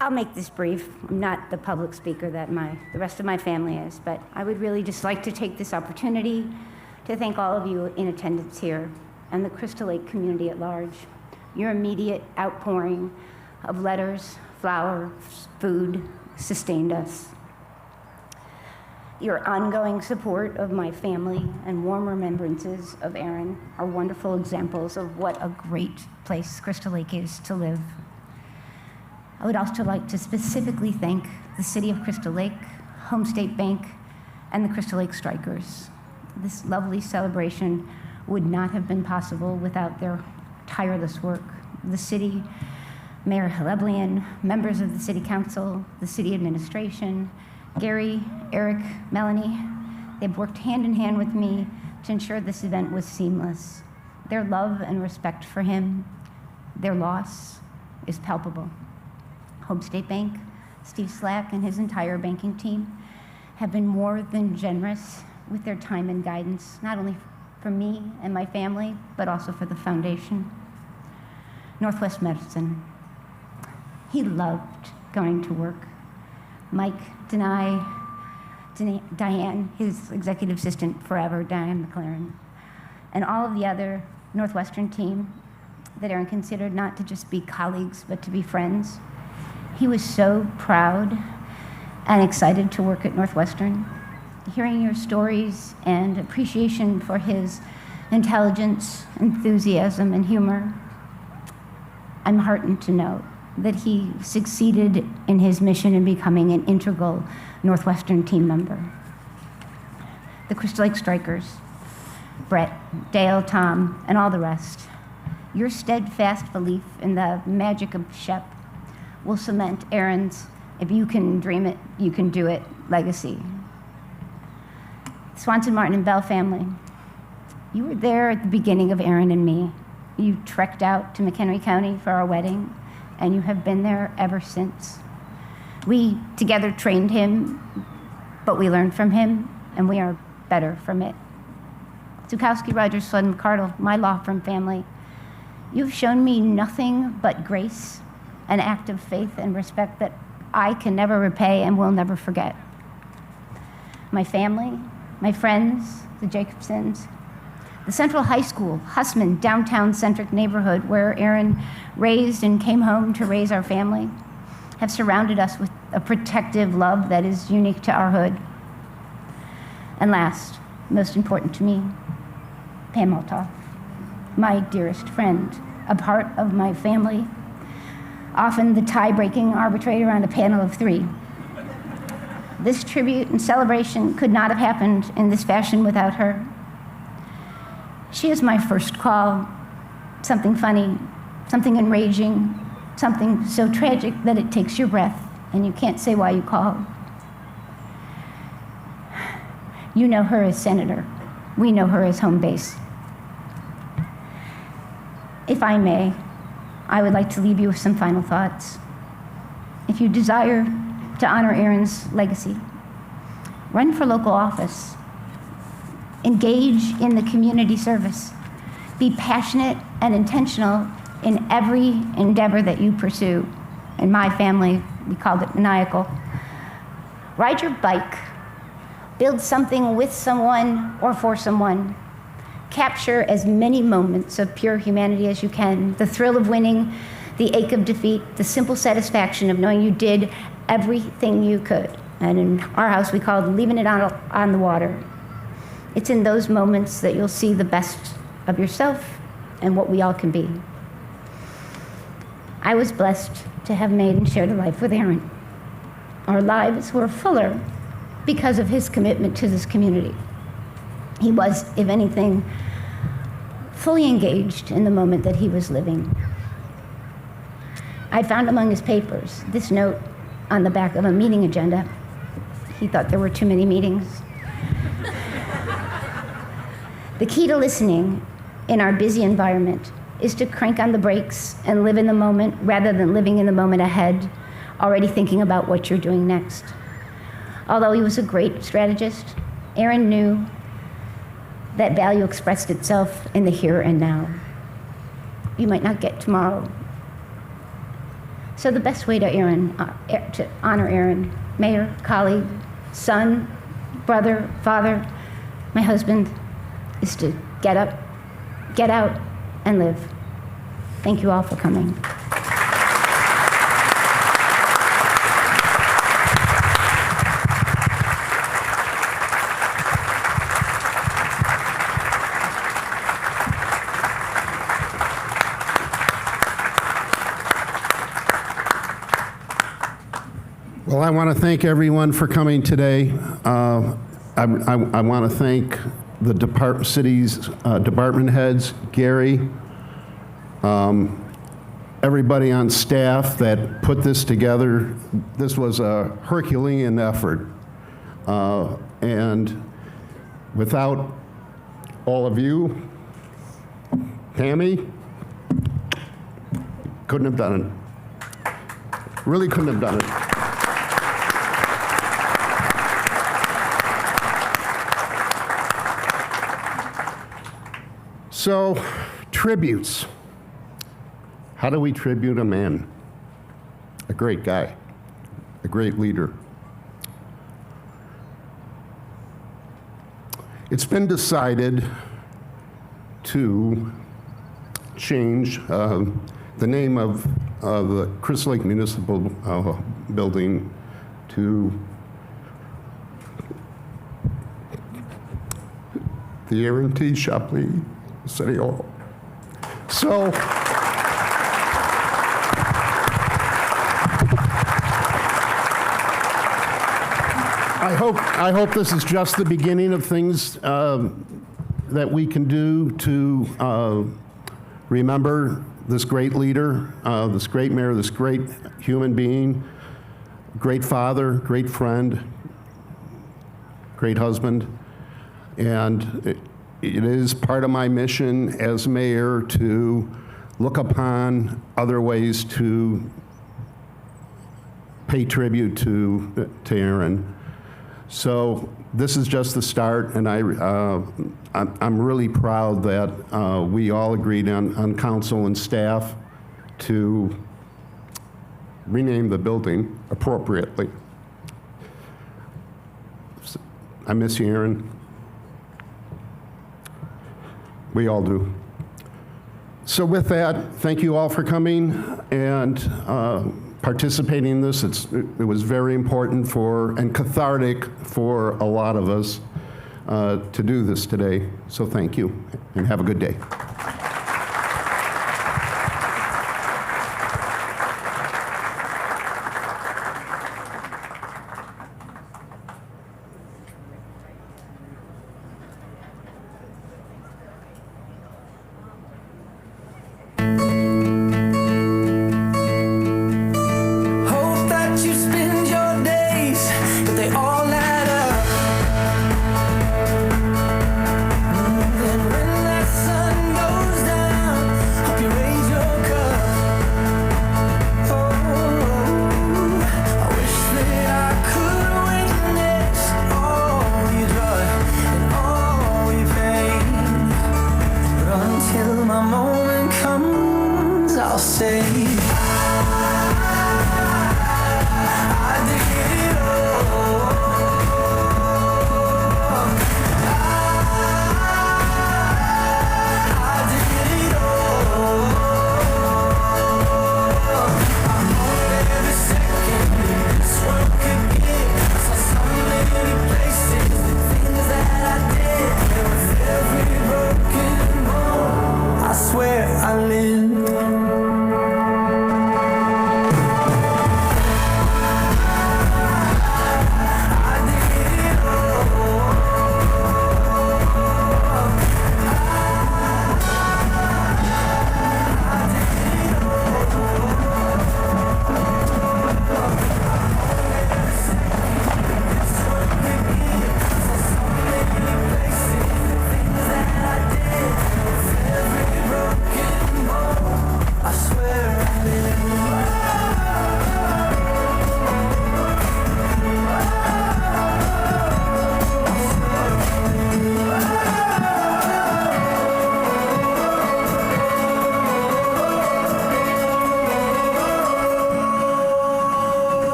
I'll make this brief. I'm not the public speaker that the rest of my family is, but I would really just like to take this opportunity to thank all of you in attendance here and the Crystal Lake community at large. Your immediate outpouring of letters, flowers, food sustained us. Your ongoing support of my family and warm remembrances of Aaron are wonderful examples of what a great place Crystal Lake is to live. I would also like to specifically thank the City of Crystal Lake, Home State Bank, and the Crystal Lake Strikers. This lovely celebration would not have been possible without their tireless work. The city, Mayor Heleblian, members of the City Council, the City Administration, Gary, Eric, Melanie, they've worked hand in hand with me to ensure this event was seamless. Their love and respect for him, their loss, is palpable. Home State Bank, Steve Slack, and his entire banking team have been more than generous with their time and guidance, not only for me and my family, but also for the foundation. Northwest Medicine. He loved going to work. Mike, Diane, his executive assistant forever, Diane McLaren, and all of the other Northwestern team that Aaron considered not to just be colleagues, but to be friends. He was so proud and excited to work at Northwestern. Hearing your stories and appreciation for his intelligence, enthusiasm, and humor, I'm heartened to know that he succeeded in his mission in becoming an integral Northwestern team member. The Crystal Lake Strikers, Brett, Dale, Tom, and all the rest, your steadfast belief in the magic of Shep will cement Aaron's "if you can dream it, you can do it" legacy. Swanson, Martin, and Bell family, you were there at the beginning of Aaron and me. You trekked out to McHenry County for our wedding, and you have been there ever since. We together trained him, but we learned from him, and we are better from it. Zukowski, Rogers, Flood, and McCardle, my law firm family, you've shown me nothing but grace, an act of faith and respect that I can never repay and will never forget. My family, my friends, the Jacobsons, the Central High School, Hussman, downtown-centric neighborhood where Aaron raised and came home to raise our family, have surrounded us with a protective love that is unique to our hood. And last, most important to me, Pam Altoff, my dearest friend, a part of my family, often the tie-breaking arbitrator on a panel of 3. This tribute and celebration could not have happened in this fashion without her. She is my first call, something funny, something enraging, something so tragic that it takes your breath and you can't say why you called. You know her as senator. We know her as home base. If I may, I would like to leave you with some final thoughts. If you desire to honor Erin's legacy, run for local office. Engage in the community service. Be passionate and intentional in every endeavor that you pursue. In my family, we called it maniacal. Ride your bike. Build something with someone or for someone. Capture as many moments of pure humanity as you can. The thrill of winning, the ache of defeat, the simple satisfaction of knowing you did everything you could. And in our house, we called leaving it on the water. It's in those moments that you'll see the best of yourself and what we all can be. I was blessed to have made and shared a life with Erin. Our lives were fuller because of his commitment to this community. He was, if anything, fully engaged in the moment that he was living. I found among his papers this note on the back of a meeting agenda. He thought there were too many meetings. The key to listening in our busy environment is to crank on the brakes and live in the moment rather than living in the moment ahead, already thinking about what you're doing next. Although he was a great strategist, Erin knew that value expressed itself in the here and now. You might not get tomorrow. So the best way to honor Erin, mayor, colleague, son, brother, father, my husband, is to get up, get out, and live. Thank you all for coming. Well, I want to thank everyone for coming today. I want to thank the city's department heads, Gary, everybody on staff that put this together. This was a Herculean effort. And without all of you, Tammy, couldn't have done it. Really couldn't have done it. So, tributes. How do we tribute a man? A great guy, a great leader. It's been decided to change the name of the Crystal Lake Municipal Building to the Aaron T. Shepley City Hall. So, I hope this is just the beginning of things that we can do to remember this great leader, this great mayor, this great human being, great father, great friend, great husband, and it is part of my mission as mayor to look upon other ways to pay tribute to Aaron. So this is just the start, and I'm really proud that we all agreed on council and staff to rename the building appropriately. I miss you, Aaron. We all do. So with that, thank you all for coming and participating in this. It was very important and cathartic for a lot of us to do this today. So thank you, and have a good day. till my moment comes, I'll say I did it all. I did it all. I'm on every second this world could give. I saw so many places, the things that I did. With every broken bone, I swear I lived. I swear I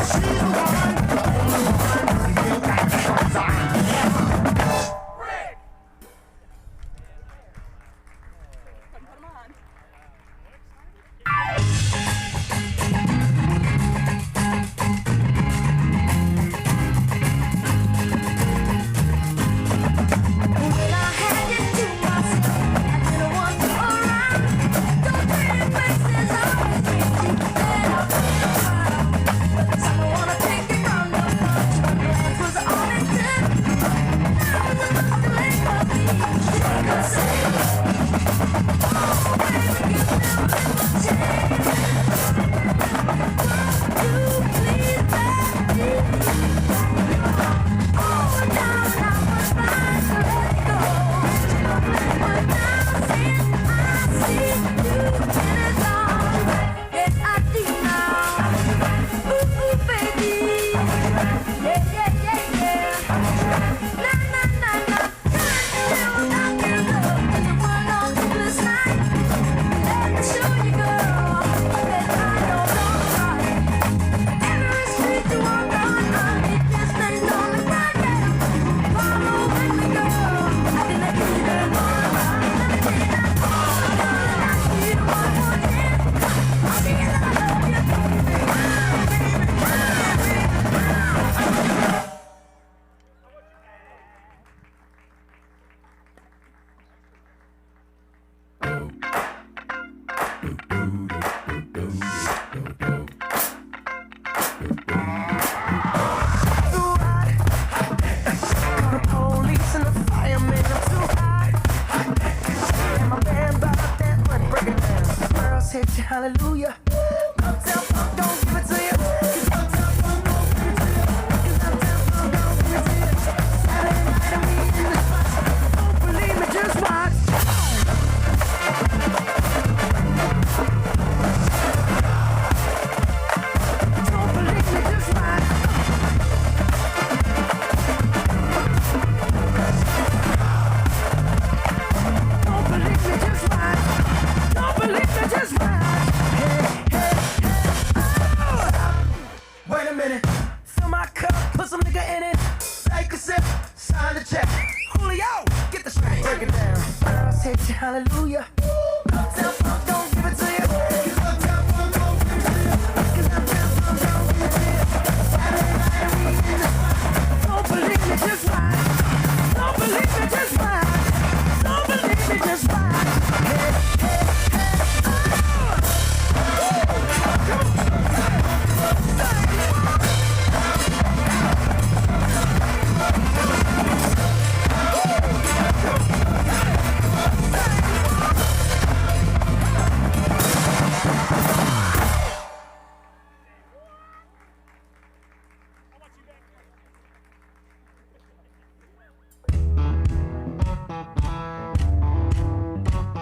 she's the one, the only one. winning. Fill my cup, put some nigga in it. Take a sip, sign the check. Julio, get the straight. Break it down. Girls hit you, hallelujah. Uptown Funk don't give it to you. 'Cause Uptown Funk don't give it to you. 'Cause Uptown Funk don't give it to you. Saturday night we in the spot. Don't believe me, just watch. Don't believe me, just watch. Don't believe me, just watch. Hey, hey,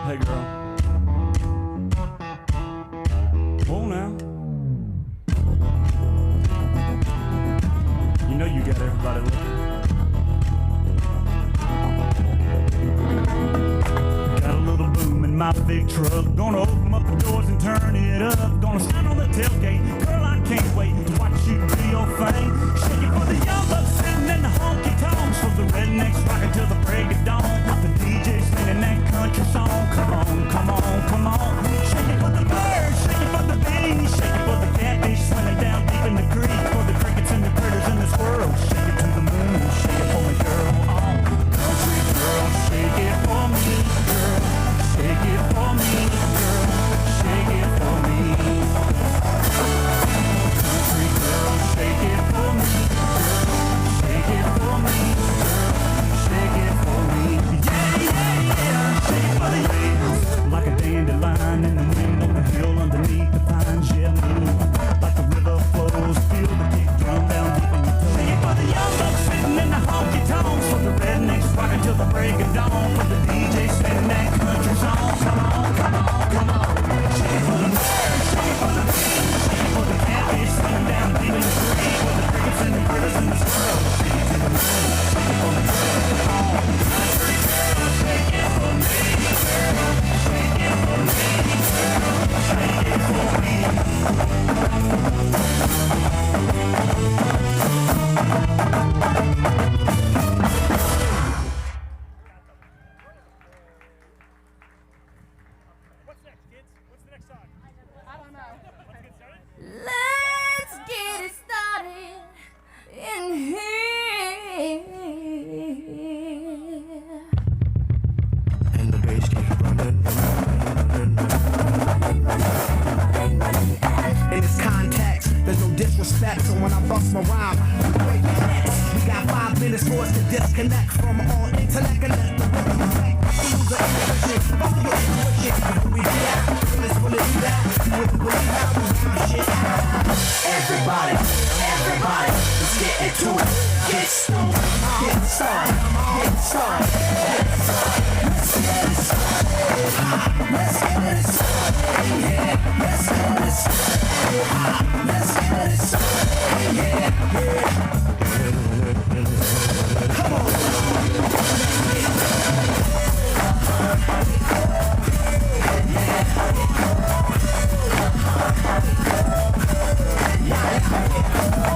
Hey girl. Oh now. You know you got everybody looking. Got a little boom in my big truck. Gonna open up the doors and turn it up. Gonna stand on the tailgate. Girl, I can't wait to watch you do your thing. Shake it for the young bucks sitting in the honky tonks. For the rednecks rocking till the break of dawn. With the DJ singing that country song. Come on, come on, come on. Shake it for the birds, shake it for the bees. Shake it for the catfish swimming down deep in the creek. For the crickets and the critters and the squirrels. Shake it to the moon, shake it for me, girl. Oh, country girl, shake it for me, girl. Shake it for me, girl. Shake it for me. Country girl, shake it for me, girl. Shake it for me, girl. Shake it for me. Yeah, yeah, yeah. Shake it for the ladies. Like a dandelion in the wind on the hill underneath the pines. Yeah, me. Like the river flows, feel the kick drum down deep in your toe. Shake it for the young bucks sitting in the honky tonks. For the rednecks rocking till the break of dawn. For the DJ spinning that country song. Come on, come on, come on. Shake it for the birds, shake it for the bees. Shake it for the catfish swimming down deep in the creek. For the crickets and the critters and the squirrels. Shake it to the moon, shake it for me, girl. Oh, country girl, shake it for me, girl. Shake it for me, girl. Shake it for me. let's get it started in here. And the bass keeps running. In this context, there's no disrespect, so when I bust my rhyme, we got 5 minutes for us to disconnect from all intellect and let the rhythm affect. Lose the intuition, follow your intuition. We do that, feelings will do that. With the belief how we rhyme shit. Everybody, everybody, let's get into it. Get stoned, get started, get started, get started. Let's get it started. Let's get it started. Yeah, let's get it started. Let's get it started. Yeah, yeah. Come on. Yeah.